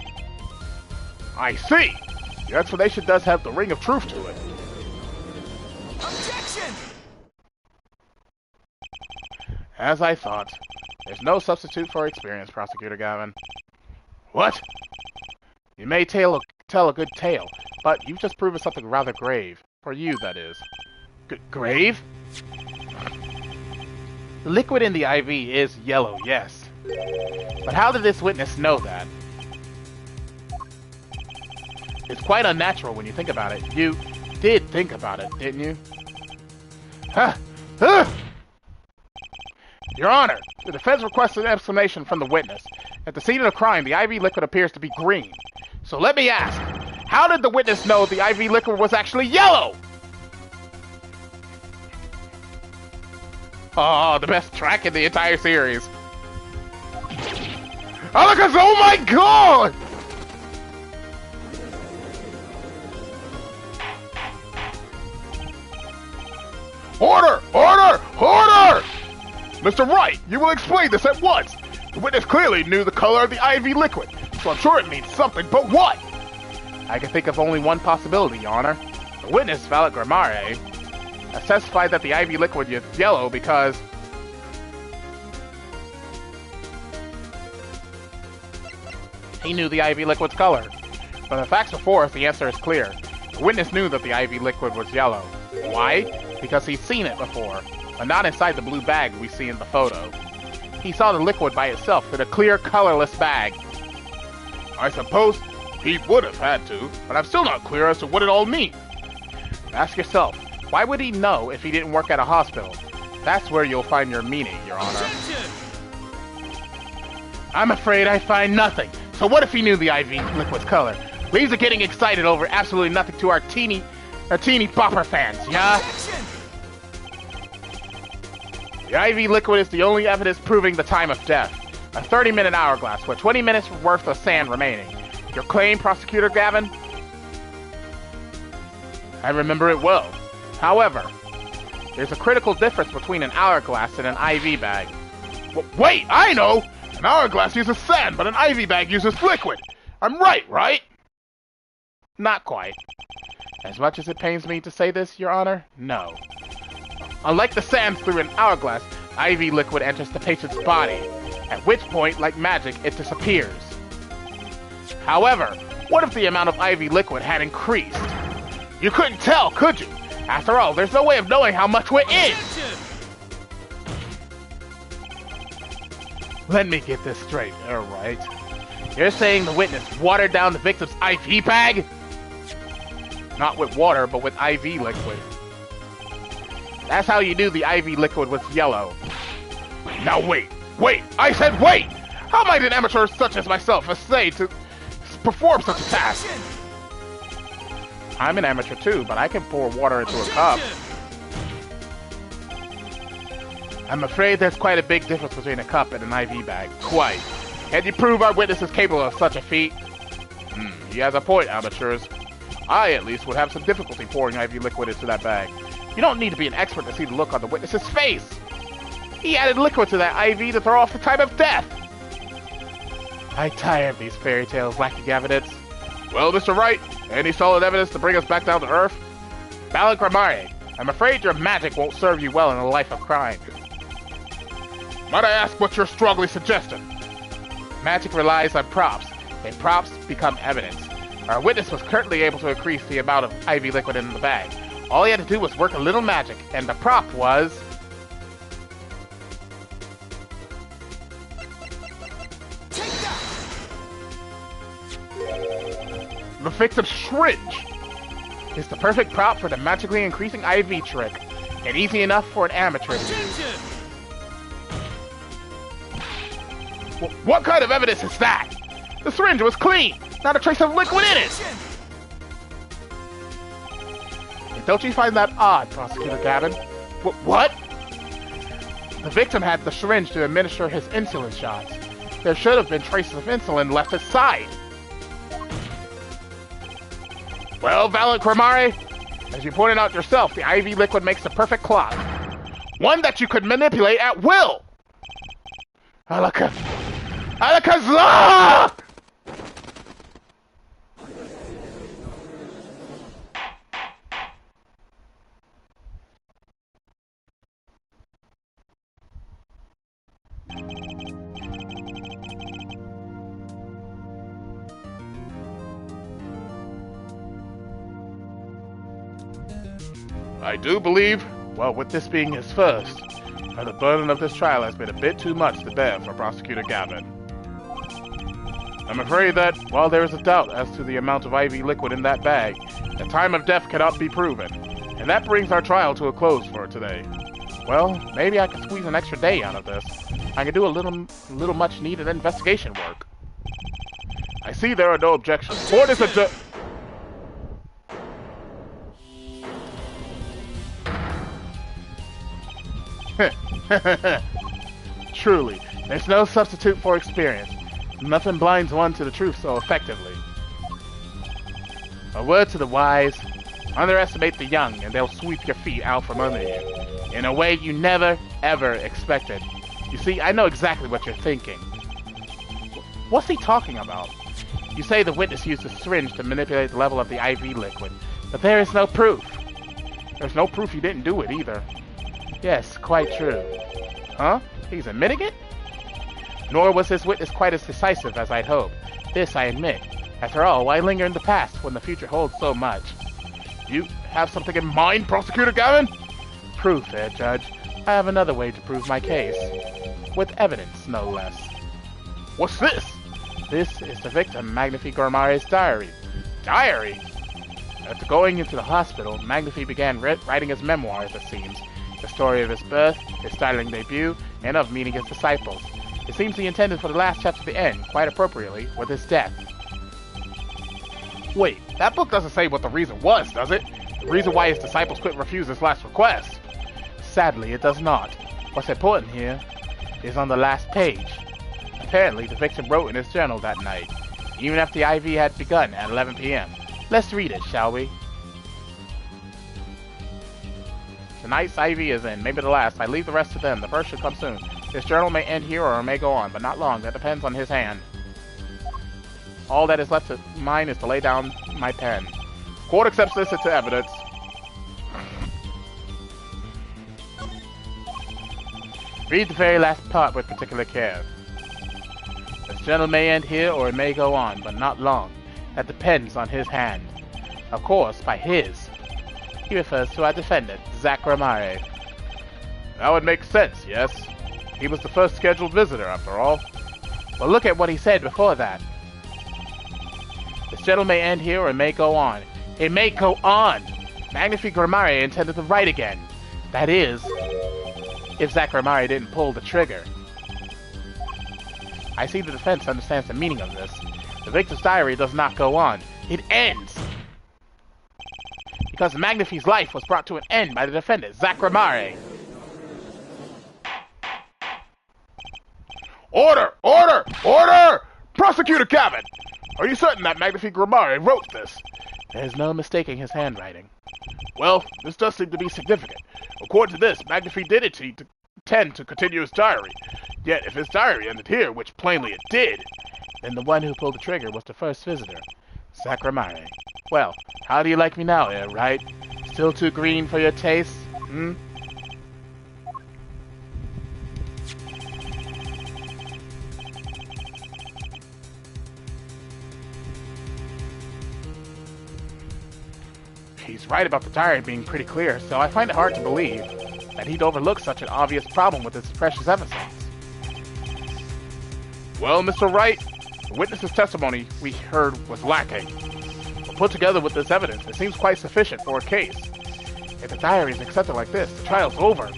I see. Your explanation does have the ring of truth to it. Objection! As I thought. There's no substitute for experience, Prosecutor Gavin. What? You may tell a good tale, but you've just proven something rather grave. For you, that is. Grave? The liquid in the IV is yellow, yes. But how did this witness know that? It's quite unnatural when you think about it. You did think about it, didn't you? Your Honor, the defense requests an explanation from the witness. At the scene of the crime, the IV liquid appears to be green. So let me ask, how did the witness know the IV liquid was actually yellow? Oh, the best track in the entire series. Oh my god! Order! Order! Order! Mr. Wright, you will explain this at once. The witness clearly knew the color of the IV liquid, so I'm sure it means something, but what? I can think of only one possibility, Your Honor. The witness, Valid Grammare, has testified that the IV liquid is yellow because he knew the IV liquid's color. From the facts before us, the answer is clear. The witness knew that the IV liquid was yellow. Why? Because he's seen it before, but not inside the blue bag we see in the photo. He saw the liquid by itself in a clear, colorless bag. I suppose he would have had to, but I'm still not clear as to what it all means. Ask yourself, Why would he know if he didn't work at a hospital? That's where you'll find your meaning, Your Honor. Objection! I'm afraid I find nothing. So what if he knew the IV liquid's color? Leaves are getting excited over absolutely nothing to our teeny bopper fans, yeah? Objection! The IV liquid is the only evidence proving the time of death. A 30-minute hourglass with 20 minutes worth of sand remaining. Your claim, Prosecutor Gavin? I remember it well. However, there's a critical difference between an hourglass and an IV bag. Wait, I know! An hourglass uses sand, but an IV bag uses liquid. I'm right? Not quite. As much as it pains me to say this, Your Honor, no. Unlike the sand through an hourglass, IV liquid enters the patient's body, at which point, like magic, it disappears. However, what if the amount of IV liquid had increased? You couldn't tell, could you? After all, there's no way of knowing how much we're in! Let me get this straight, alright? You're saying the witness watered down the victim's IV bag? Not with water, but with IV liquid. That's how you knew the IV liquid was yellow. Now wait! I said wait! How might an amateur such as myself essay to perform such a task? I'm an amateur too, but I can pour water into a cup. I'm afraid there's quite a big difference between a cup and an IV bag. Quite. Can you prove our witness is capable of such a feat? He has a point, amateurs. I, at least, would have some difficulty pouring IV liquid into that bag. You don't need to be an expert to see the look on the witness's face. He added liquid to that IV to throw off the time of death. I tire of these fairy tales lacking evidence. Well, Mr. Wright, any solid evidence to bring us back down to earth? Balagramari, I'm afraid your magic won't serve you well in a life of crime. Might I ask what you're strongly suggesting? Magic relies on props, and props become evidence. Our witness was currently able to increase the amount of IV liquid in the bag. All he had to do was work a little magic, and the prop was... Take that! the victim's syringe! It's the perfect prop for the magically increasing IV trick, and easy enough for an amateur to use. What kind of evidence is that? The syringe was clean! Not a trace of liquid in it! Don't you find that odd, Prosecutor Gavin? What? The victim had the syringe to administer his insulin shots. There should have been traces of insulin left aside. Well, Valiant Kramare, as you pointed out yourself, the IV liquid makes the perfect clock. One that you could manipulate at will! Alakazam! I do believe, well, with this being his first, the burden of this trial has been a bit too much to bear for Prosecutor Gavin. I'm afraid that, while there is a doubt as to the amount of IV liquid in that bag, the time of death cannot be proven, and that brings our trial to a close for today. Well, maybe I can squeeze an extra day out of this. I can do a little much-needed investigation work. I see there are no objections. Court is adjourned. Truly, there's no substitute for experience. Nothing blinds one to the truth so effectively. A word to the wise, underestimate the young and they'll sweep your feet out from under you, in a way you never, ever expected. You see, I know exactly what you're thinking. What's he talking about? You say the witness used a syringe to manipulate the level of the IV liquid, but there is no proof. There's no proof you didn't do it either. Yes, quite true. Huh? He's admitting it? Nor was this witness quite as decisive as I'd hoped. This I admit. After all, why linger in the past when the future holds so much? You have something in mind, Prosecutor Gavin? Proof, Judge. I have another way to prove my case. With evidence, no less. What's this? This is the victim, Magnifique Gourmare's diary. Diary? After going into the hospital, Magnifi began writing his memoirs, it seems. The story of his birth, his startling debut, and of meeting his disciples. It seems he intended for the last chapter to end, quite appropriately, with his death. Wait, that book doesn't say what the reason was, does it? The reason why his disciples couldn't refuse his last request? Sadly, it does not. What's important here is on the last page. Apparently, the victim wrote in his journal that night, even after the IV had begun at 11 p.m. Let's read it, shall we? Tonight's IV is in, maybe the last. I leave the rest to them. The first should come soon. This journal may end here or it may go on, but not long. That depends on his hand. All that is left of mine is to lay down my pen. Court accepts this into evidence. Read the very last part with particular care. This journal may end here or it may go on, but not long. That depends on his hand. Of course, by his. He refers to our defendant, Amariashadow. That would make sense, yes? He was the first scheduled visitor, after all. Well, look at what he said before that. This journal may end here or it may go on. It may go on! Magnifi Amariashadow intended to write again. That is, if Amariashadow didn't pull the trigger. I see the defense understands the meaning of this. The victim's diary does not go on. It ends! Because Magnifi's life was brought to an end by the defendant, Amariashadow. Order! Order! Order! Prosecutor Cabot! Are you certain that Magnifi Amariashadow wrote this? There's no mistaking his handwriting. Well, this does seem to be significant. According to this, Magnifi did intend to continue his diary. Yet, if his diary ended here, which plainly it did, then the one who pulled the trigger was the first visitor, Amariashadow. Well, how do you like me now, right? Still too green for your taste? Hmm? He's right about the diary being pretty clear, so I find it hard to believe that he'd overlook such an obvious problem with his precious evidence. Well, Mr. Wright, the witness's testimony we heard was lacking. But put together with this evidence, it seems quite sufficient for a case. If the diary is accepted like this, the trial's over.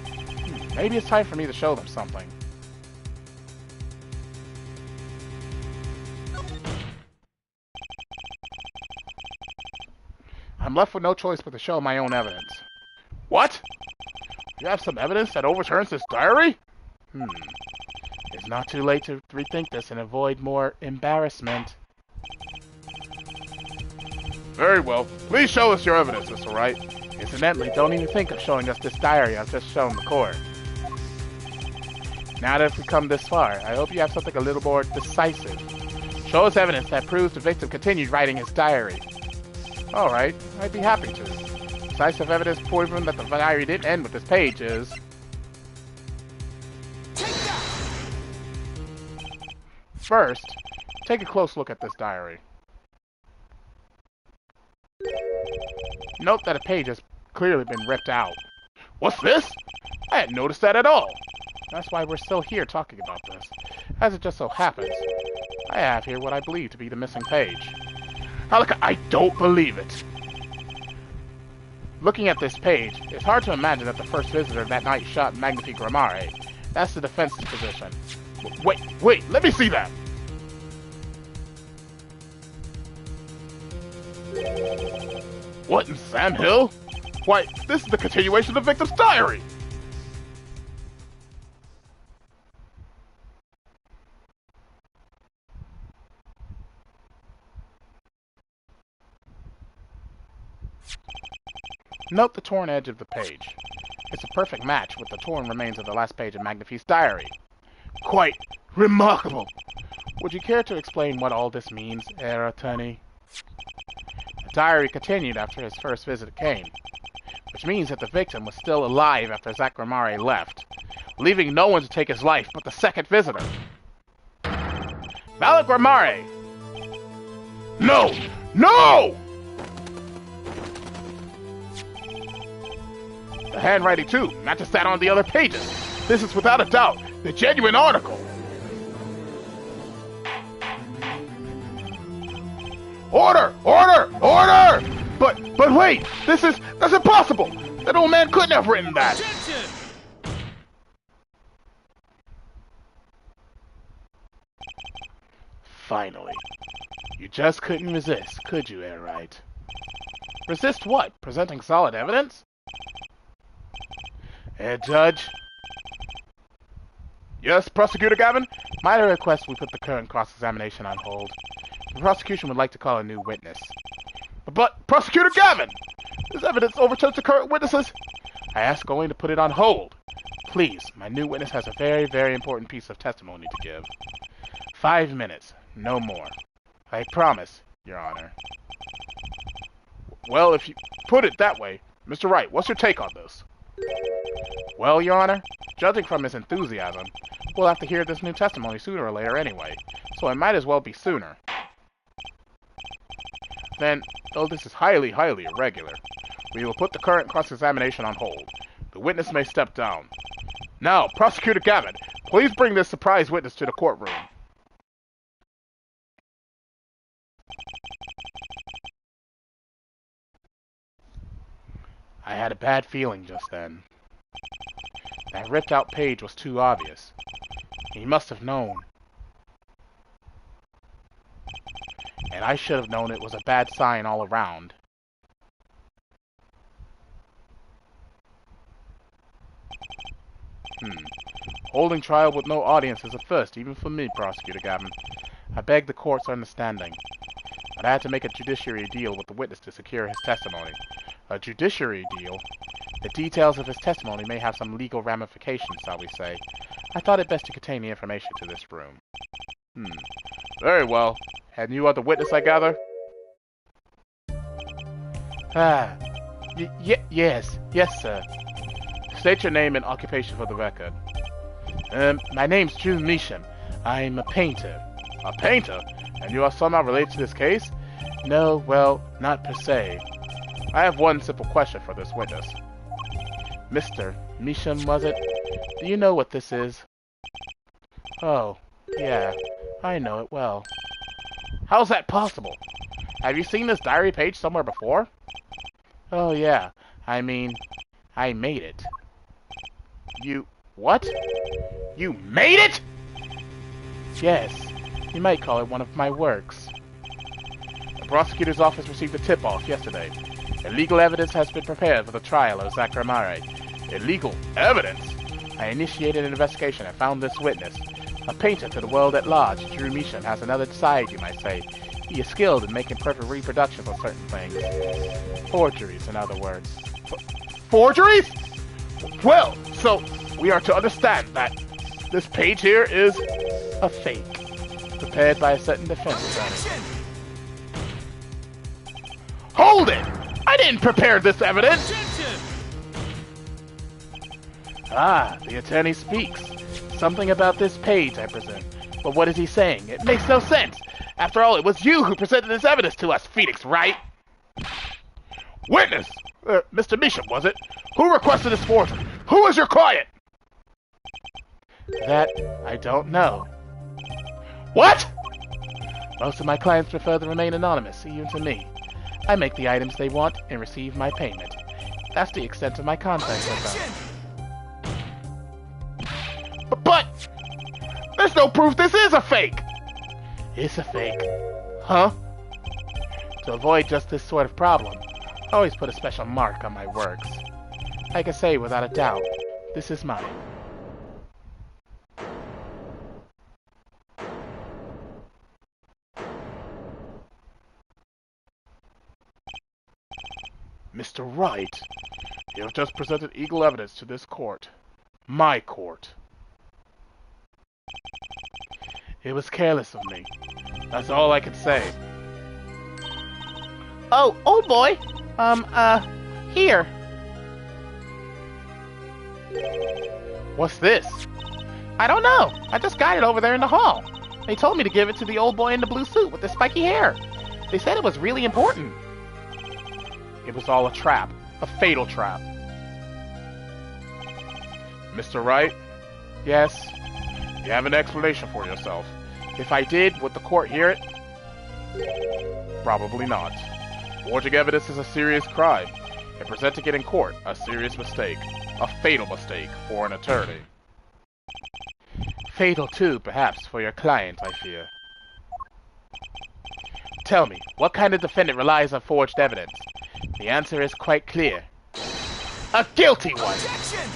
Maybe it's time for me to show them something. I'm left with no choice but to show my own evidence. What? You have some evidence that overturns this diary? It's not too late to rethink this and avoid more embarrassment. Very well. Please show us your evidence, Mr. Wright. Incidentally, don't even think of showing us this diary I've just shown the court. Now that we've come this far, I hope you have something a little more decisive. Show us evidence that proves the victim continued writing his diary. Alright, I'd be happy to. Decisive evidence proving that the diary didn't end with this page is... First, take a close look at this diary. Note that a page has clearly been ripped out. What's this? I hadn't noticed that at all. That's why we're still here talking about this. As it just so happens, I have here what I believe to be the missing page. Halika, I don't believe it. Looking at this page, it's hard to imagine that the first visitor that night shot Magnifi Amariashadow. That's the defense's position. Wait, let me see that! What in Sam Hill? Why, this is the continuation of the victim's diary! Note the torn edge of the page. It's a perfect match with the torn remains of the last page of Magnifi's diary. Quite remarkable! Would you care to explain what all this means, Ohtani? The diary continued after his first visit came, which means that the victim was still alive after Amariashadow left, leaving no one to take his life but the second visitor. Amariashadow! No! No! The handwriting too, not just that on the other pages. This is without a doubt the genuine article. Order! Order! Order! But wait! That's impossible! That old man couldn't have written that! Attention! Finally. You just couldn't resist, could you, Airwright? Resist what? Presenting solid evidence? Judge? Yes, Prosecutor Gavin? Might I request we put the current cross-examination on hold? The prosecution would like to call a new witness. But Prosecutor Gavin! This evidence overturns the current witnesses! I ask only to put it on hold. Please, my new witness has a very, very important piece of testimony to give. 5 minutes, no more. I promise, Your Honor. Well, if you put it that way, Mr. Wright, what's your take on this? Well, Your Honor, judging from his enthusiasm, we'll have to hear this new testimony sooner or later anyway, so it might as well be sooner. Then, though this is highly, highly irregular, we will put the current cross-examination on hold. The witness may step down. Now, Prosecutor Gavin, please bring this surprise witness to the courtroom. I had a bad feeling just then. That ripped-out page was too obvious. He must have known. And I should have known it was a bad sign all around. Holding trial with no audience is a first, even for me, Prosecutor Gavin. I beg the court's understanding. But I had to make a judiciary deal with the witness to secure his testimony. A judiciary deal? The details of his testimony may have some legal ramifications, shall we say. I thought it best to contain the information to this room. Very well. And you are the witness, I gather? Yes, sir. State your name and occupation for the record. My name's June Measham. I'm a painter. A painter? And you are somehow related to this case? No, well, not per se. I have one simple question for this witness. Mr. Measham, was it? Do you know what this is? Oh, yeah, I know it well. How's that possible? Have you seen this diary page somewhere before? Oh, yeah, I mean, I made it. You... what? You made it?! Yes, you might call it one of my works. The prosecutor's office received a tip-off yesterday. Illegal evidence has been prepared for the trial of SEGA. Illegal evidence? I initiated an investigation and found this witness. A painter to the world at large, Drew Measham has another side, you might say. He is skilled in making perfect reproductions of certain things. Forgeries, in other words. Forgeries? Well, so we are to understand that this page here is a fake, prepared by a certain defense attorney. Hold it! I didn't prepare this evidence! Ah, the attorney speaks. Something about this page, I presume. But what is he saying? It makes no sense. After all, it was you who presented this evidence to us, Phoenix, right? Witness! Mr. Measham, was it? Who requested this forgery? Who is your client? That, I don't know. What? Most of my clients prefer to remain anonymous, even to me. I make the items they want and receive my payment. That's the extent of my contact with them. But there's no proof this is a fake! It's a fake. Huh? To avoid just this sort of problem, I always put a special mark on my works. I can say without a doubt, this is mine. Mr. Wright, you have just presented legal evidence to this court. My court. It was careless of me. That's all I can say. Oh, old boy! Here. What's this? I don't know. I just got it over there in the hall. They told me to give it to the old boy in the blue suit with the spiky hair. They said it was really important. It was all a trap. A fatal trap. Mr. Wright? Yes? You have an explanation for yourself. If I did, would the court hear it? Probably not. Forging evidence is a serious crime, and presenting it in court, a serious mistake. A fatal mistake for an attorney. Fatal too, perhaps, for your client, I fear. Tell me, what kind of defendant relies on forged evidence? The answer is quite clear. A guilty one! Objection!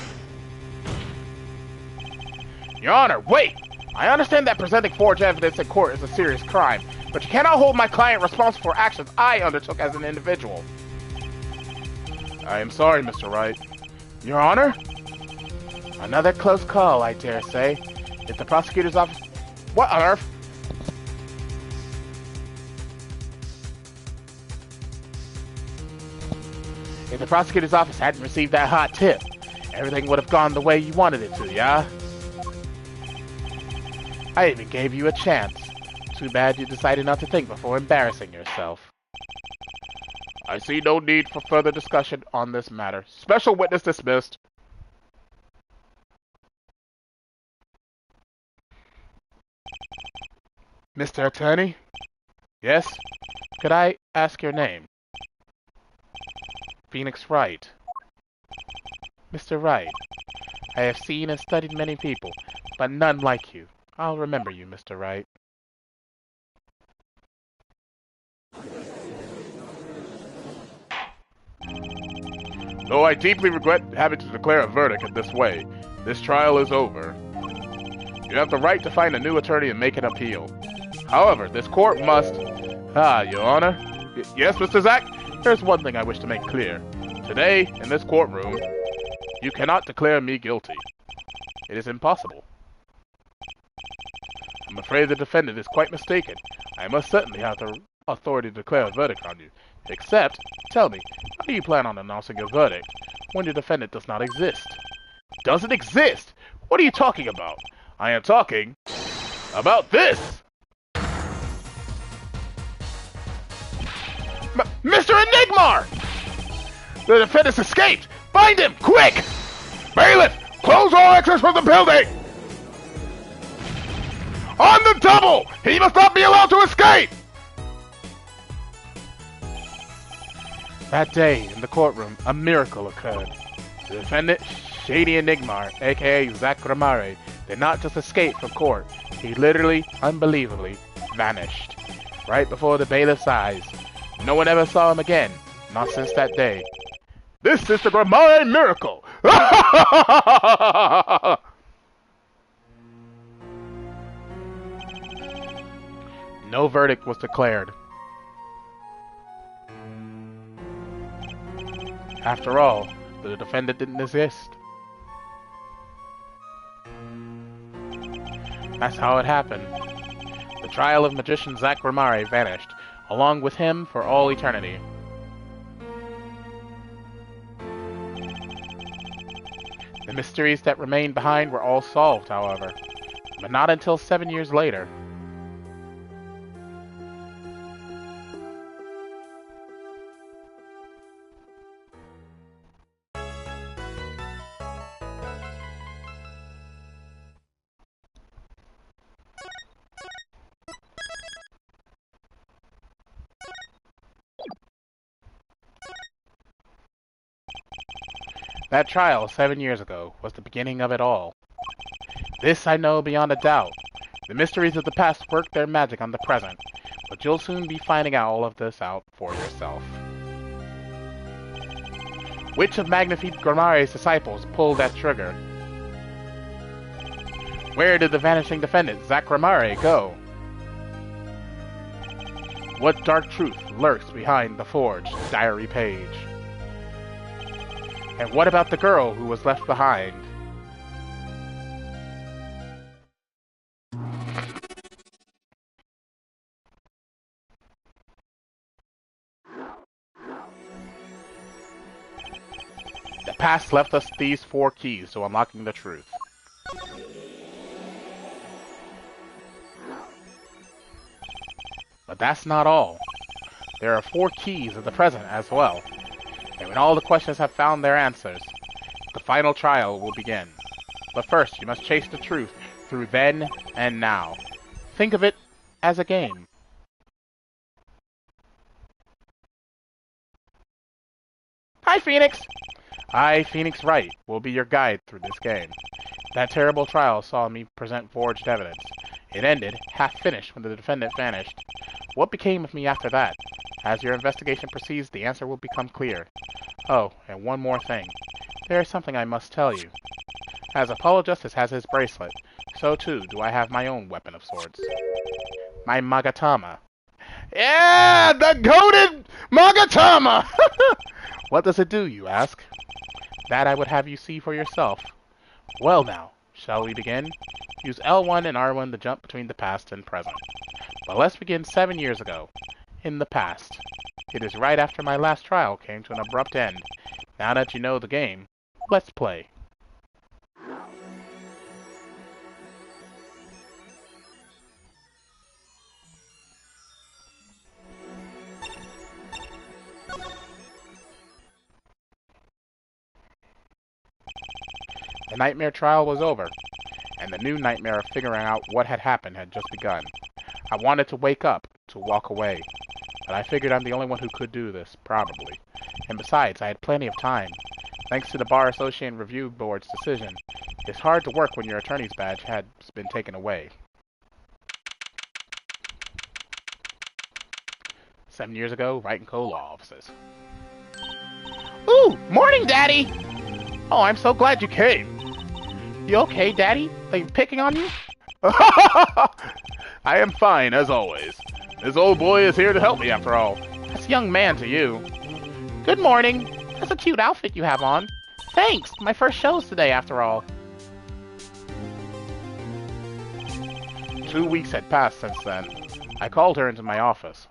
Your Honor, wait! I understand that presenting forged evidence in court is a serious crime, but you cannot hold my client responsible for actions I undertook as an individual. I am sorry, Mr. Wright. Your Honor? Another close call, I dare say. If the prosecutor's office... What on earth? If the prosecutor's office hadn't received that hot tip, everything would have gone the way you wanted it to, yeah? I even gave you a chance. Too bad you decided not to think before embarrassing yourself. I see no need for further discussion on this matter. Special witness dismissed. Mr. Attorney? Yes? Could I ask your name? Phoenix Wright. Mr. Wright, I have seen and studied many people, but none like you. I'll remember you, Mr. Wright. Though I deeply regret having to declare a verdict in this way, this trial is over. You have the right to find a new attorney and make an appeal. However, this court must... Your Honor? Yes, Mr. Zack? There's one thing I wish to make clear. Today, in this courtroom, you cannot declare me guilty. It is impossible. I'm afraid the defendant is quite mistaken. I must certainly have the authority to declare a verdict on you. Except, tell me, how do you plan on announcing your verdict when your defendant does not exist? Doesn't exist? What are you talking about? I am talking about this! Mr. Enigmar! The defendant's escaped! Find him, quick! Bailiff, close all exits from the building! On the double! He must not be allowed to escape! That day, in the courtroom, a miracle occurred. The defendant, Shady Enigmar, aka Zack, did not just escape from court. He literally, unbelievably, vanished. Right before the bailiff's eyes. No one ever saw him again. Not since that day. This is the Gramare miracle! No verdict was declared. After all, the defendant didn't exist. That's how it happened. The trial of magician Zack vanished, along with him for all eternity. The mysteries that remained behind were all solved, however, but not until 7 years later. That trial 7 years ago was the beginning of it all. This I know beyond a doubt. The mysteries of the past work their magic on the present, but you'll soon be finding all of this out for yourself. Which of Magnifique Gramare's disciples pulled that trigger? Where did the vanishing defendant, Zack Gramare, go? What dark truth lurks behind the forged diary page? And what about the girl who was left behind? The past left us these 4 keys to unlocking the truth. But that's not all. There are 4 keys of the present as well. And when all the questions have found their answers, the final trial will begin. But first, you must chase the truth through then and now. Think of it as a game. Hi, Phoenix! I, Phoenix Wright, will be your guide through this game. That terrible trial saw me present forged evidence. It ended, half finished, when the defendant vanished. What became of me after that? As your investigation proceeds, the answer will become clear. Oh, and one more thing. There is something I must tell you. As Apollo Justice has his bracelet, so too do I have my own weapon of sorts. My Magatama. Yeah, the goated Magatama! What does it do, you ask? That I would have you see for yourself. Well now, shall we begin? Use L1 and R1 to jump between the past and present. But let's begin 7 years ago. In the past. It is right after my last trial came to an abrupt end. Now that you know the game, let's play. The nightmare trial was over, and the new nightmare of figuring out what had happened had just begun. I wanted to wake up, to walk away, but I figured I'm the only one who could do this, probably. And besides, I had plenty of time. Thanks to the Bar Association Review Board's decision, it's hard to work when your attorney's badge has been taken away. 7 years ago, Wright & Co. Law Offices. Ooh! Morning, Daddy! Oh, I'm so glad you came. You okay, Daddy? Are you picking on you? I am fine, as always. This old boy is here to help me, after all. That's young man to you. Good morning. That's a cute outfit you have on. Thanks. My first show's today, after all. 2 weeks had passed since then. I called her into my office.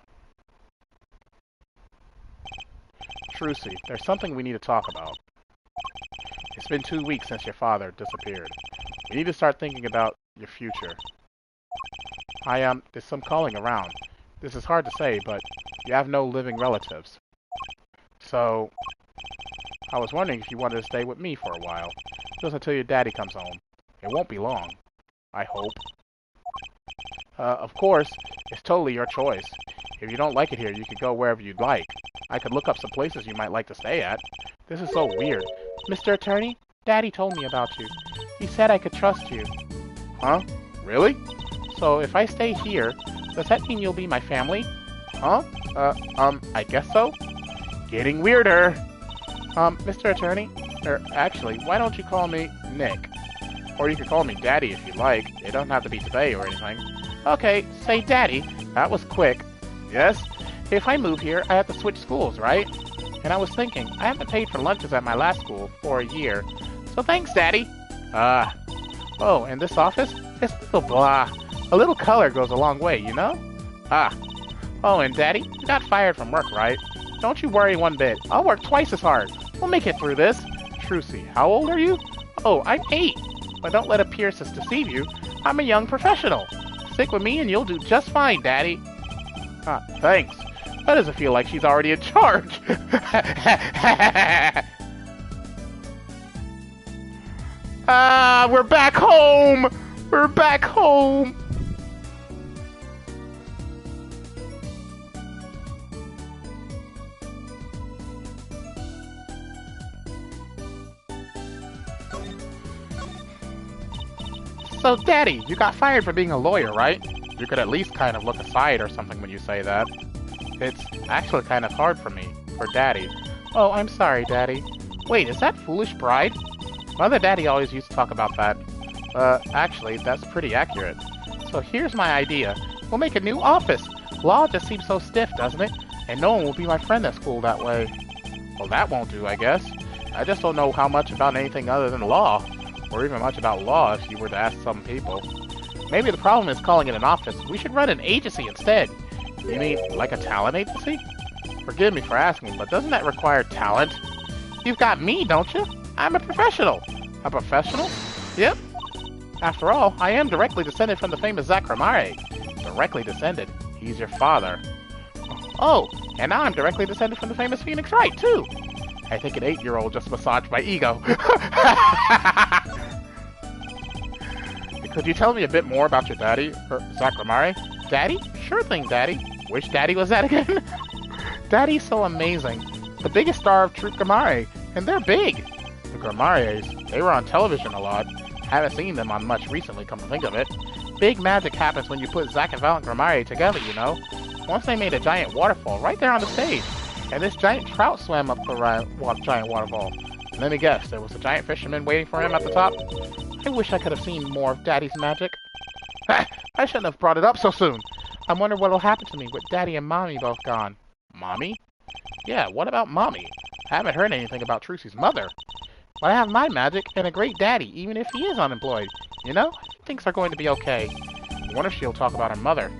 Trucy, there's something we need to talk about. It's been 2 weeks since your father disappeared. We need to start thinking about your future. There's some calling around. This is hard to say, but you have no living relatives. So, I was wondering if you wanted to stay with me for a while. Just until your daddy comes home. It won't be long. I hope. Of course, it's totally your choice. If you don't like it here, you could go wherever you'd like. I could look up some places you might like to stay at. This is so weird. Mr. Attorney, Daddy told me about you. He said I could trust you. Huh? Really? So if I stay here, does that mean you'll be my family? Huh? I guess so. Getting weirder. Mr. Attorney? Actually, why don't you call me Nick? Or you could call me Daddy if you like. It doesn't have to be today or anything. Okay, say Daddy. That was quick. Yes? If I move here, I have to switch schools, right? And I was thinking, I haven't paid for lunches at my last school for a year. So thanks, Daddy. Oh, and this office? It's a little blah. A little color goes a long way, you know? Oh, and Daddy, you got fired from work, right? Don't you worry one bit. I'll work twice as hard. We'll make it through this. Trucy, how old are you? Oh, I'm 8. But don't let appearances deceive you. I'm a young professional. Stick with me and you'll do just fine, Daddy. Thanks. That doesn't feel like she's already in charge. We're back home! We're back home! So, Daddy, you got fired for being a lawyer, right? You could at least kind of look aside or something when you say that. It's actually kind of hard for me, for Daddy. Oh, I'm sorry, Daddy. Wait, is that Foolish Bride? Mother and Daddy always used to talk about that. Actually, that's pretty accurate. So here's my idea. We'll make a new office. Law just seems so stiff, doesn't it? And no one will be my friend at school that way. Well, that won't do, I guess. I just don't know how much about anything other than law. Or even much about law if you were to ask some people. Maybe the problem is calling it an office. We should run an agency instead. You mean, like a talent agency? Forgive me for asking, but doesn't that require talent? You've got me, don't you? I'm a professional. A professional? Yep. After all, I am directly descended from the famous TheAmariaShadow. Directly descended. He's your father. Oh, and now I'm directly descended from the famous Phoenix Wright, too. I think an 8-year-old just massaged my ego. Could you tell me a bit more about your daddy, TheAmariaShadow? Daddy? Sure thing, Daddy. Which daddy was that again? Daddy's so amazing. the biggest star of Troupe Gamare, and they're big. The Gamares, they were on television a lot. Haven't seen them on much recently, come to think of it. Big magic happens when you put Zack and Val and Gamare together, you know. Once they made a giant waterfall right there on the stage, and this giant trout swam up the giant waterfall. Let me guess, there was a giant fisherman waiting for him at the top? I wish I could have seen more of Daddy's magic. I shouldn't have brought it up so soon. I wonder what'll happen to me with Daddy and Mommy both gone. Mommy? Yeah, what about Mommy? I haven't heard anything about Trucy's mother. But I have my magic and a great daddy, even if he is unemployed. You know, things are going to be okay. I wonder if she'll talk about her mother.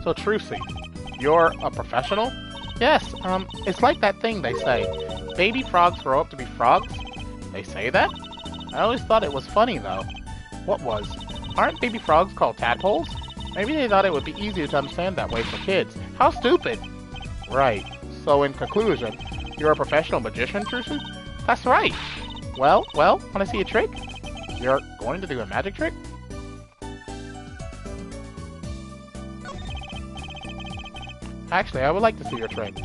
So, Trucy, you're a professional? Yes, it's like that thing they say. Baby frogs grow up to be frogs? They say that? I always thought it was funny, though. What was? Aren't baby frogs called tadpoles? Maybe they thought it would be easier to understand that way for kids. How stupid! Right. So, in conclusion, you're a professional magician, Trucy? That's right. Well, wanna see a trick? You're going to do a magic trick? Actually, I would like to see your trick.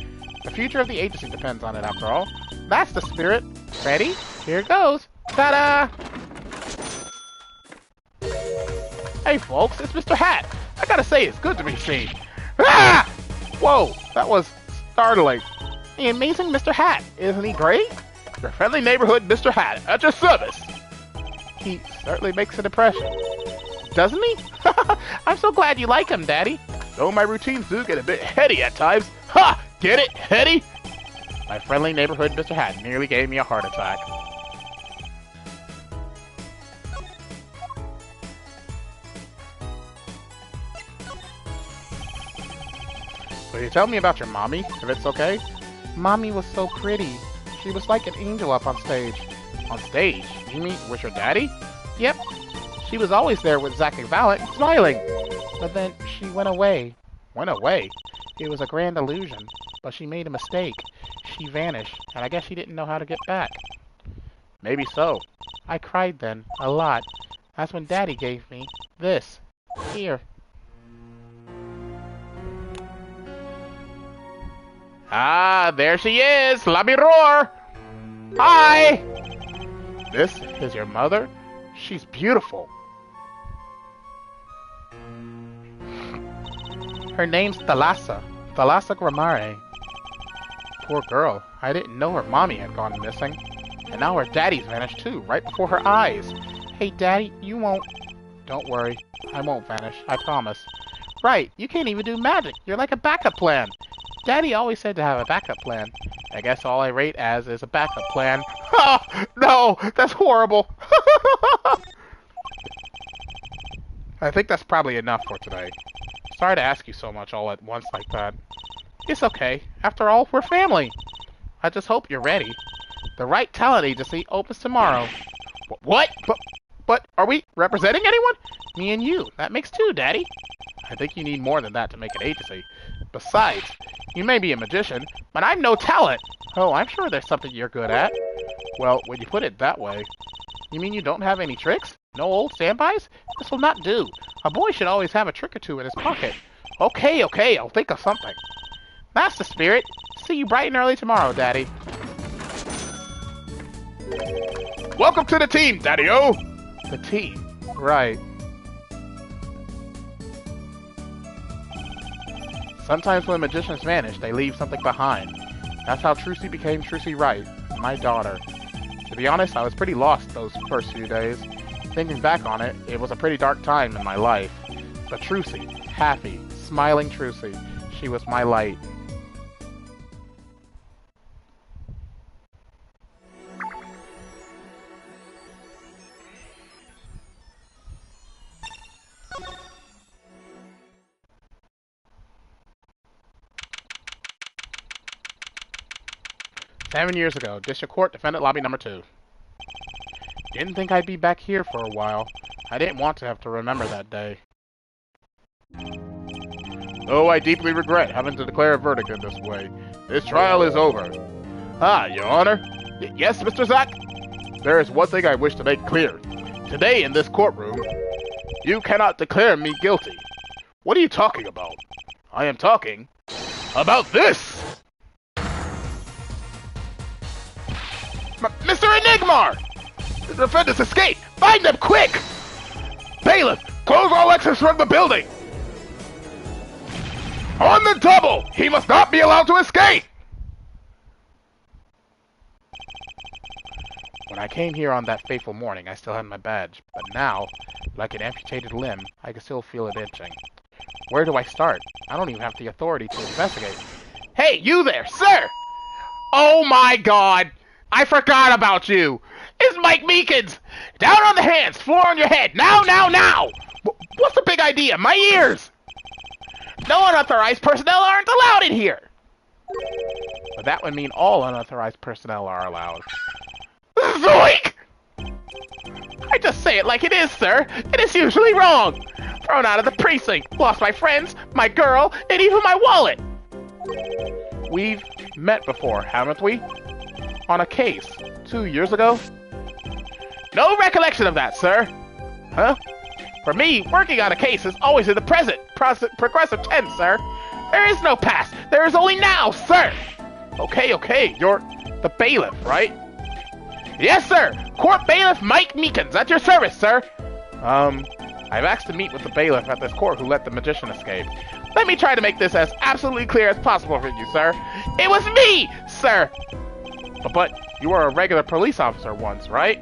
The future of the agency depends on it, after all. That's the spirit. Ready? Here goes. Ta-da! Hey, folks, it's Mr. Hat. I gotta say, it's good to be seen. Ah! Whoa, that was startling. The amazing Mr. Hat, isn't he great? Your friendly neighborhood Mr. Hat, at your service. He certainly makes an impression. Doesn't he? I'm so glad you like him, Daddy. Though my routines do get a bit heady at times. Ha! Get it? Heady? My friendly neighborhood Mr. Hat nearly gave me a heart attack. Will you tell me about your mommy, if it's okay? Mommy was so pretty. She was like an angel up on stage. On stage? You mean with your daddy? Yep. She was always there with Zack and Val, smiling. But then she went away. Went away? It was a grand illusion. But she made a mistake. She vanished, and I guess she didn't know how to get back. Maybe so. I cried then, a lot. That's when Daddy gave me this. Here. Ah, there she is! Let me roar! Hi! This is your mother? She's beautiful. Her name's Thalassa. Thalassa Gamare. Poor girl. I didn't know her mommy had gone missing. And now her daddy's vanished too, right before her eyes. Hey, Daddy, you won't... Don't worry. I won't vanish. I promise. Right, you can't even do magic. You're like a backup plan. Daddy always said to have a backup plan. I guess all I rate as is a backup plan. Oh, no! That's horrible! I think that's probably enough for today. Sorry to ask you so much all at once like that. It's okay. After all, we're family. I just hope you're ready. The Right Talent Agency opens tomorrow. What? But are we representing anyone? Me and you. That makes two, Daddy. I think you need more than that to make an agency. Besides, you may be a magician, but I'm no talent. Oh, I'm sure there's something you're good at. Well, when you put it that way. You mean you don't have any tricks? No old standbys? This will not do. A boy should always have a trick or two in his pocket. Okay, I'll think of something. That's the spirit. See you bright and early tomorrow, Daddy. Welcome to the team, Daddy-o! The team? Right. Sometimes when magicians vanish, they leave something behind. That's how Trucy became Trucy Wright, my daughter. To be honest, I was pretty lost those first few days. Thinking back on it, it was a pretty dark time in my life. But Trucy, happy, smiling Trucy, she was my light. "7 years ago, District Court, Defendant Lobby Number 2. Didn't think I'd be back here for a while. I didn't want to have to remember that day. Oh, I deeply regret having to declare a verdict in this way. This trial is over. Ah, Your Honor? Yes, Mr. Zack? There is one thing I wish to make clear. Today in this courtroom, you cannot declare me guilty. What are you talking about? I am talking about this! Mr. Enigmar! The defendants escaped! Find them quick! Bailiff, close all exits from the building! On the double! He must not be allowed to escape! When I came here on that fateful morning, I still had my badge. But now, like an amputated limb, I can still feel it itching. Where do I start? I don't even have the authority to investigate. Hey, you there, sir! Oh my god! I forgot about you! It's Mike Meekins! Down on the hands, floor on your head! Now, now, now! What's the big idea? My ears! No unauthorized personnel aren't allowed in here! But that would mean all unauthorized personnel are allowed. Zoink! I just say it like it is, sir. It is usually wrong. Thrown out of the precinct, lost my friends, my girl, and even my wallet. We've met before, haven't we? On a case, 2 years ago? No recollection of that, sir. Huh? For me, working on a case is always in the present, progressive tense, sir. There is no past. There is only now, sir. Okay, you're the bailiff, right? Yes, sir. Court Bailiff Mike Meekins, at your service, sir. I've asked to meet with the bailiff at this court who let the magician escape. Let me try to make this as absolutely clear as possible for you, sir. It was me, sir. But you were a regular police officer once, right?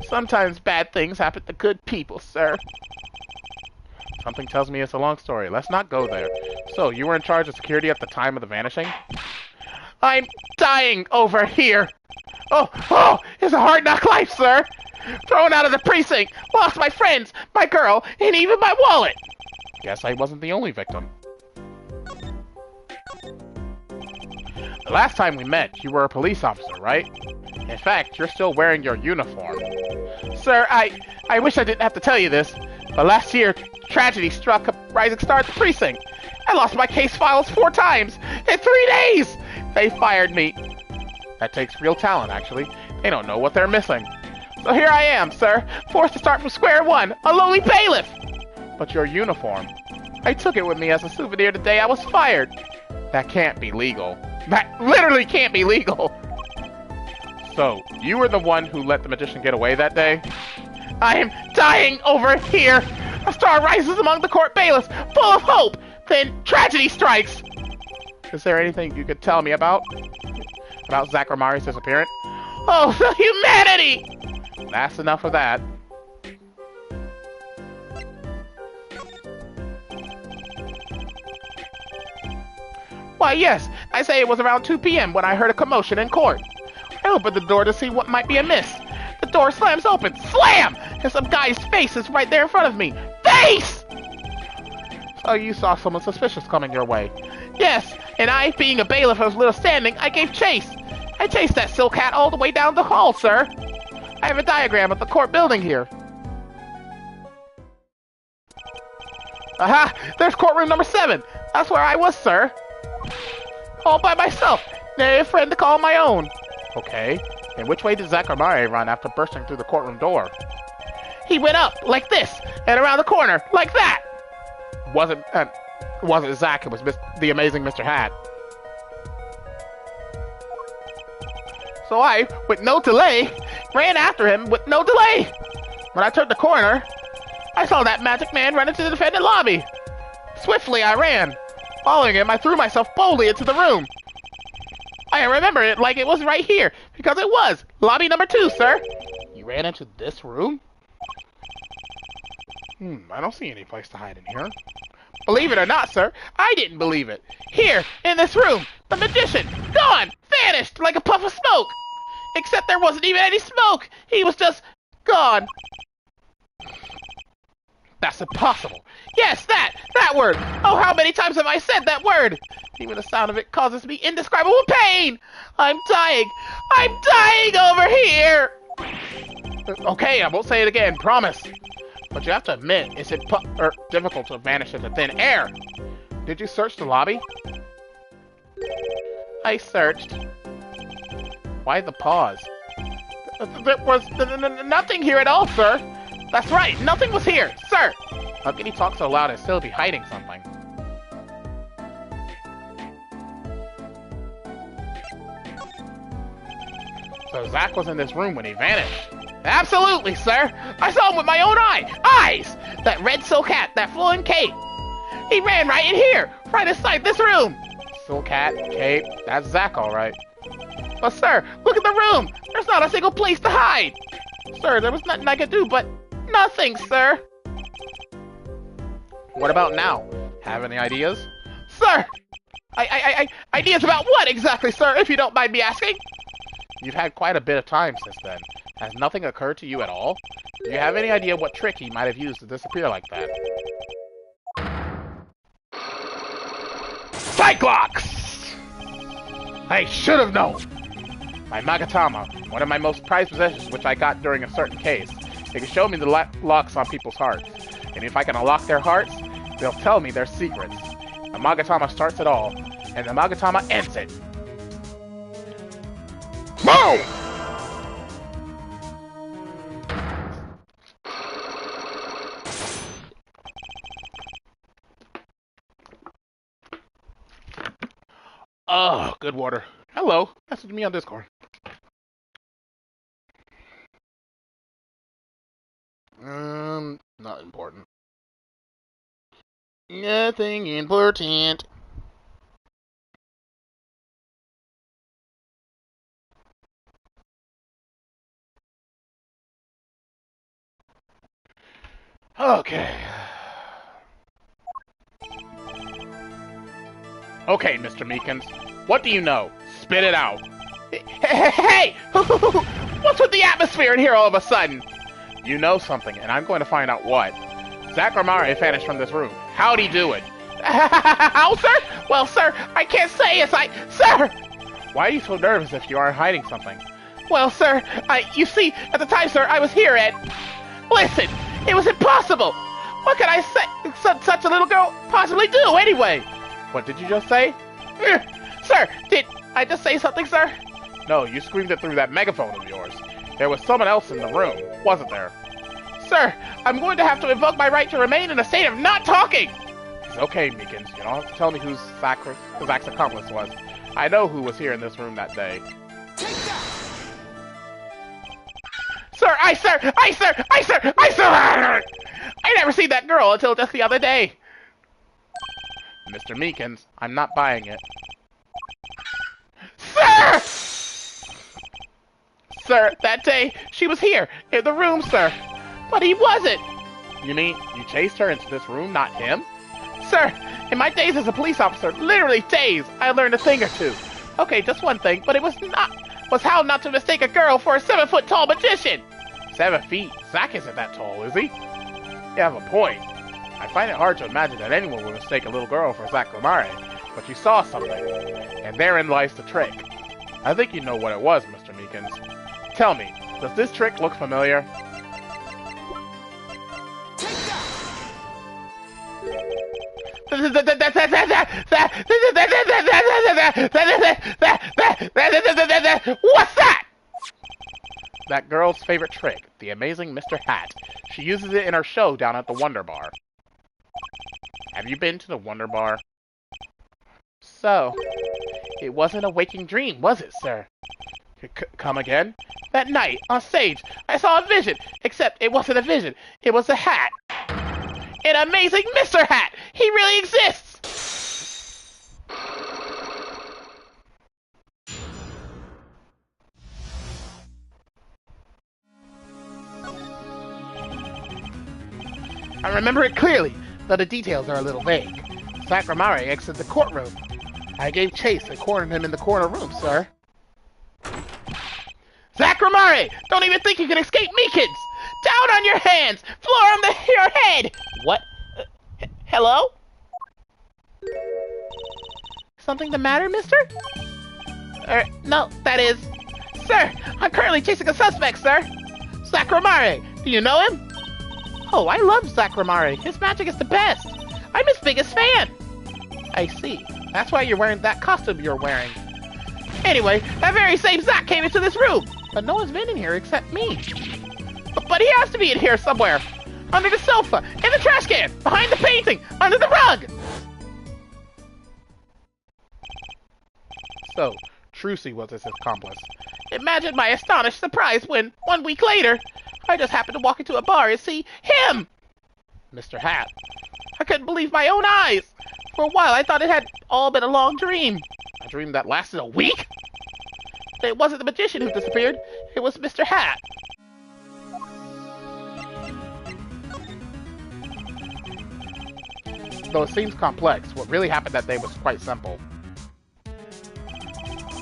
Sometimes bad things happen to good people, sir. Something tells me it's a long story. Let's not go there. So, you were in charge of security at the time of the vanishing? I'm dying over here. Oh, it's a hard knock life, sir. Thrown out of the precinct, lost my friends, my girl, and even my wallet. Guess I wasn't the only victim. The last time we met, you were a police officer, right? In fact, you're still wearing your uniform. Sir, I wish I didn't have to tell you this, but last year, tragedy struck a rising star at the precinct. I lost my case files 4 times in 3 days. They fired me. That takes real talent, actually. They don't know what they're missing. So here I am, sir, forced to start from square one, a lowly bailiff. But your uniform, I took it with me as a souvenir the day I was fired. That can't be legal. That literally can't be legal. So, you were the one who let the magician get away that day? I am dying over here. A star rises among the court bailiffs, full of hope. Then tragedy strikes. Is there anything you could tell me about Zacharias' disappearance? Oh, the humanity! That's enough of that. Why, yes, I say it was around 2 p.m. when I heard a commotion in court. I opened the door to see what might be amiss. The door slams open, slam! And some guy's face is right there in front of me. Face! So you saw someone suspicious coming your way. Yes, and I, being a bailiff of little standing, I gave chase. I chased that silk hat all the way down the hall, sir. I have a diagram of the court building here. Aha! There's courtroom number 7. That's where I was, sir. All by myself. Nary a friend to call my own. Okay. And which way did Zacharias run after bursting through the courtroom door? He went up, like this, and around the corner, like that. Wasn't Zach, it was the amazing Mr. Hat. So I, with no delay, ran after him with no delay. When I turned the corner, I saw that magic man run into the defendant lobby. Swiftly I ran. Following him, I threw myself boldly into the room. I remember it like it was right here, because it was. Lobby number 2, sir. You ran into this room? I don't see any place to hide in here. Believe it or not, sir, I didn't believe it. Here, in this room, the magician, gone, vanished like a puff of smoke. Except there wasn't even any smoke. He was just gone. That's impossible. Yes, that word. Oh, how many times have I said that word? Even the sound of it causes me indescribable pain. I'm dying over here. Okay, I won't say it again, promise. But you have to admit, it's difficult to vanish into thin air. Did you search the lobby? I searched. Why the pause? There was nothing here at all, sir. That's right, nothing was here, sir. How can he talk so loud and still be hiding something? So Zack was in this room when he vanished? Absolutely, sir! I saw him with my own eyes! That red silk hat, that flowing cape! He ran right in here, right inside this room! Silk hat, cape, that's Zack alright. But sir, look at the room! There's not a single place to hide! Sir, there was nothing I could do but nothing, sir! What about now? Have any ideas? Sir! Ideas about what exactly, sir, if you don't mind me asking? You've had quite a bit of time since then. Has nothing occurred to you at all? Do you have any idea what trick he might have used to disappear like that? Cyclops! I should have known! My Magatama, one of my most prized possessions which I got during a certain case. It can show me the locks on people's hearts. And if I can unlock their hearts, they'll tell me their secrets. The Magatama starts it all, and the Magatama ends it. Boom! Oh, good water. Hello, message me on Discord. Not important. Nothing important. Okay. Okay, Mr. Meekins. What do you know? Spit it out. Hey! What's with the atmosphere in here all of a sudden? You know something, and I'm going to find out what. TheAmariaShadow vanished from this room. How'd he do it? How, sir? Well, sir, I can't say as Sir! Why are you so nervous if you are hiding something? Well, sir, you see, at the time, sir, I was here and... Listen, it was impossible! What could I say such a little girl possibly do, anyway? What did you just say? Sir, did I just say something, sir? No, you screamed it through that megaphone of yours. There was someone else in the room, wasn't there? Sir, I'm going to have to invoke my right to remain in a state of not talking! It's okay, Meekins. You don't have to tell me who Zack's accomplice was. I know who was here in this room that day. Take that! Sir! I never seen that girl until just the other day. Mr. Meekins, I'm not buying it. Sir! Sir, that day, she was here, in the room, sir. But he wasn't. You mean you chased her into this room, not him? Sir, in my days as a police officer, literally days, I learned a thing or two. Okay, just one thing, but it was how not to mistake a girl for a 7-foot-tall magician. 7 feet? Zack isn't that tall, is he? You have a point. I find it hard to imagine that anyone would mistake a little girl for TheAmariaShadow, but you saw something, and therein lies the trick. I think you know what it was, Mr. Meekins. Tell me, does this trick look familiar? Take that! What's that? That girl's favorite trick, the amazing Mr. Hat. She uses it in her show down at the Wonder Bar. Have you been to the Wonder Bar? So, it wasn't a waking dream, was it, sir? Come again? That night, on stage, I saw a vision, except it wasn't a vision, it was a hat. An amazing Mr. Hat! He really exists! I remember it clearly, though the details are a little vague. TheAmariaShadow exited the courtroom. I gave chase and cornered him in the corner room, sir. TheAmariaShadow! Don't even think you can escape me, kids! Down on your hands! Floor on your head! What? Hello? Something the matter, mister? No, that is... Sir, I'm currently chasing a suspect, sir! TheAmariaShadow! Do you know him? Oh, I love TheAmariaShadow. His magic is the best. I'm his biggest fan. I see. That's why you're wearing that costume you're wearing. Anyway, that very same Zack came into this room. But no one's been in here except me. But he has to be in here somewhere. Under the sofa, in the trash can, behind the painting, under the rug. So, Trucy was his accomplice. Imagine my astonished surprise when, 1 week later, I just happened to walk into a bar and see him! Mr. Hat. I couldn't believe my own eyes! For a while I thought it had all been a long dream. A dream that lasted a week? It wasn't the magician who disappeared, it was Mr. Hat. Though it seems complex, what really happened that day was quite simple.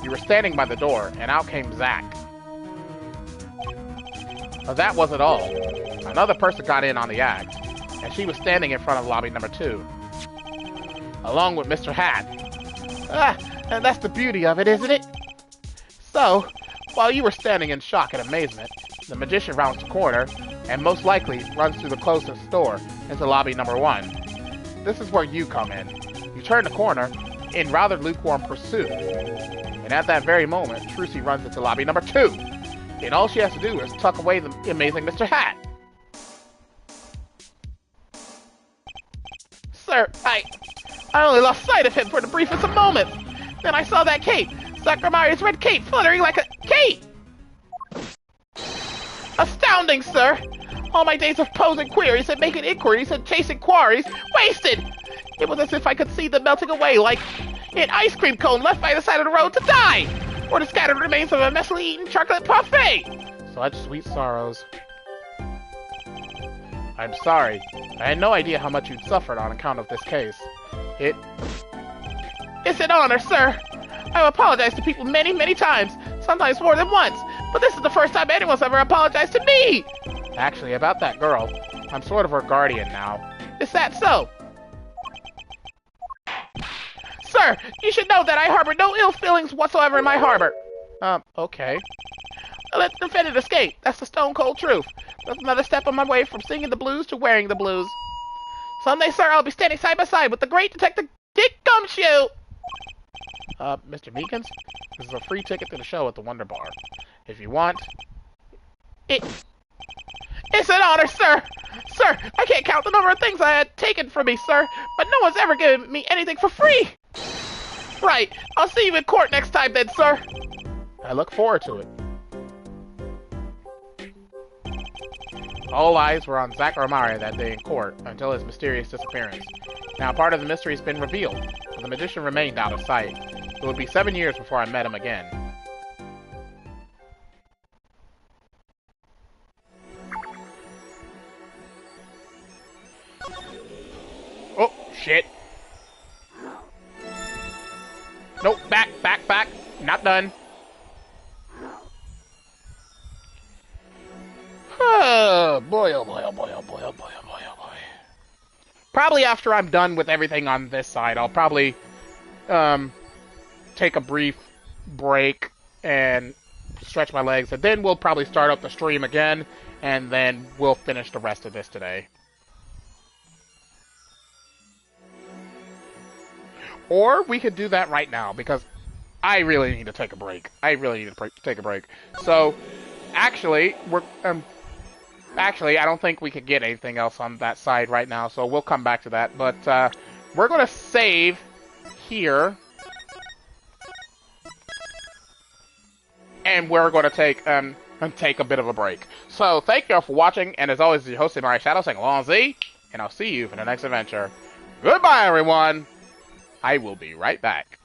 You were standing by the door, and out came Zack. But that wasn't all. Another person got in on the act, and she was standing in front of lobby number 2. Along with Mr. Hat. And that's the beauty of it, isn't it? So, while you were standing in shock and amazement, the magician rounds the corner, and most likely runs through the closest door into lobby number 1. This is where you come in. You turn the corner in rather lukewarm pursuit. And at that very moment, Trucy runs into lobby number 2. And all she has to do is tuck away the amazing Mr. Hat. Sir, I only lost sight of him for the briefest of moments. Then I saw that cape, Sakuramari's red cape, fluttering like a cape! Astounding, sir! All my days of posing queries and making inquiries and chasing quarries, wasted! It was as if I could see them melting away like an ice cream cone left by the side of the road to die! Or the scattered remains of a messily eaten chocolate parfait! Such sweet sorrows. I'm sorry. I had no idea how much you'd suffered on account of this case. It's an honor, sir! I've apologized to people many, many times, sometimes more than once, but this is the first time anyone's ever apologized to me! Actually, about that girl, I'm sort of her guardian now. Is that so? Sir, you should know that I harbor no ill feelings whatsoever in my harbor. Okay. Let the defendant escape. That's the stone cold truth. That's another step on my way from singing the blues to wearing the blues. Someday, sir, I'll be standing side by side with the great Detective Dick Gumshoe! Mr. Meekins, this is a free ticket to the show at the Wonder Bar. If you want... It's an honor, sir! Sir, I can't count the number of things I had taken from me, sir, but no one's ever given me anything for free! Right, I'll see you in court next time then, sir! I look forward to it. All eyes were on Sakuramari that day in court until his mysterious disappearance. Now part of the mystery has been revealed, but the magician remained out of sight. It would be 7 years before I met him again. Oh, shit. Nope, back. Not done. Oh boy, oh boy, oh boy, oh boy, oh boy, oh boy, oh boy. Probably after I'm done with everything on this side, I'll probably take a brief break and stretch my legs, and then we'll probably start up the stream again, and then we'll finish the rest of this today. Or we could do that right now, because I really need to take a break. I So, actually, I don't think we could get anything else on that side right now, so we'll come back to that. But, we're gonna save here. And we're gonna take a bit of a break. So, thank you all for watching, and as always, your host, TheAmariaShadow, saying along Z, and I'll see you for the next adventure. Goodbye, everyone! I will be right back.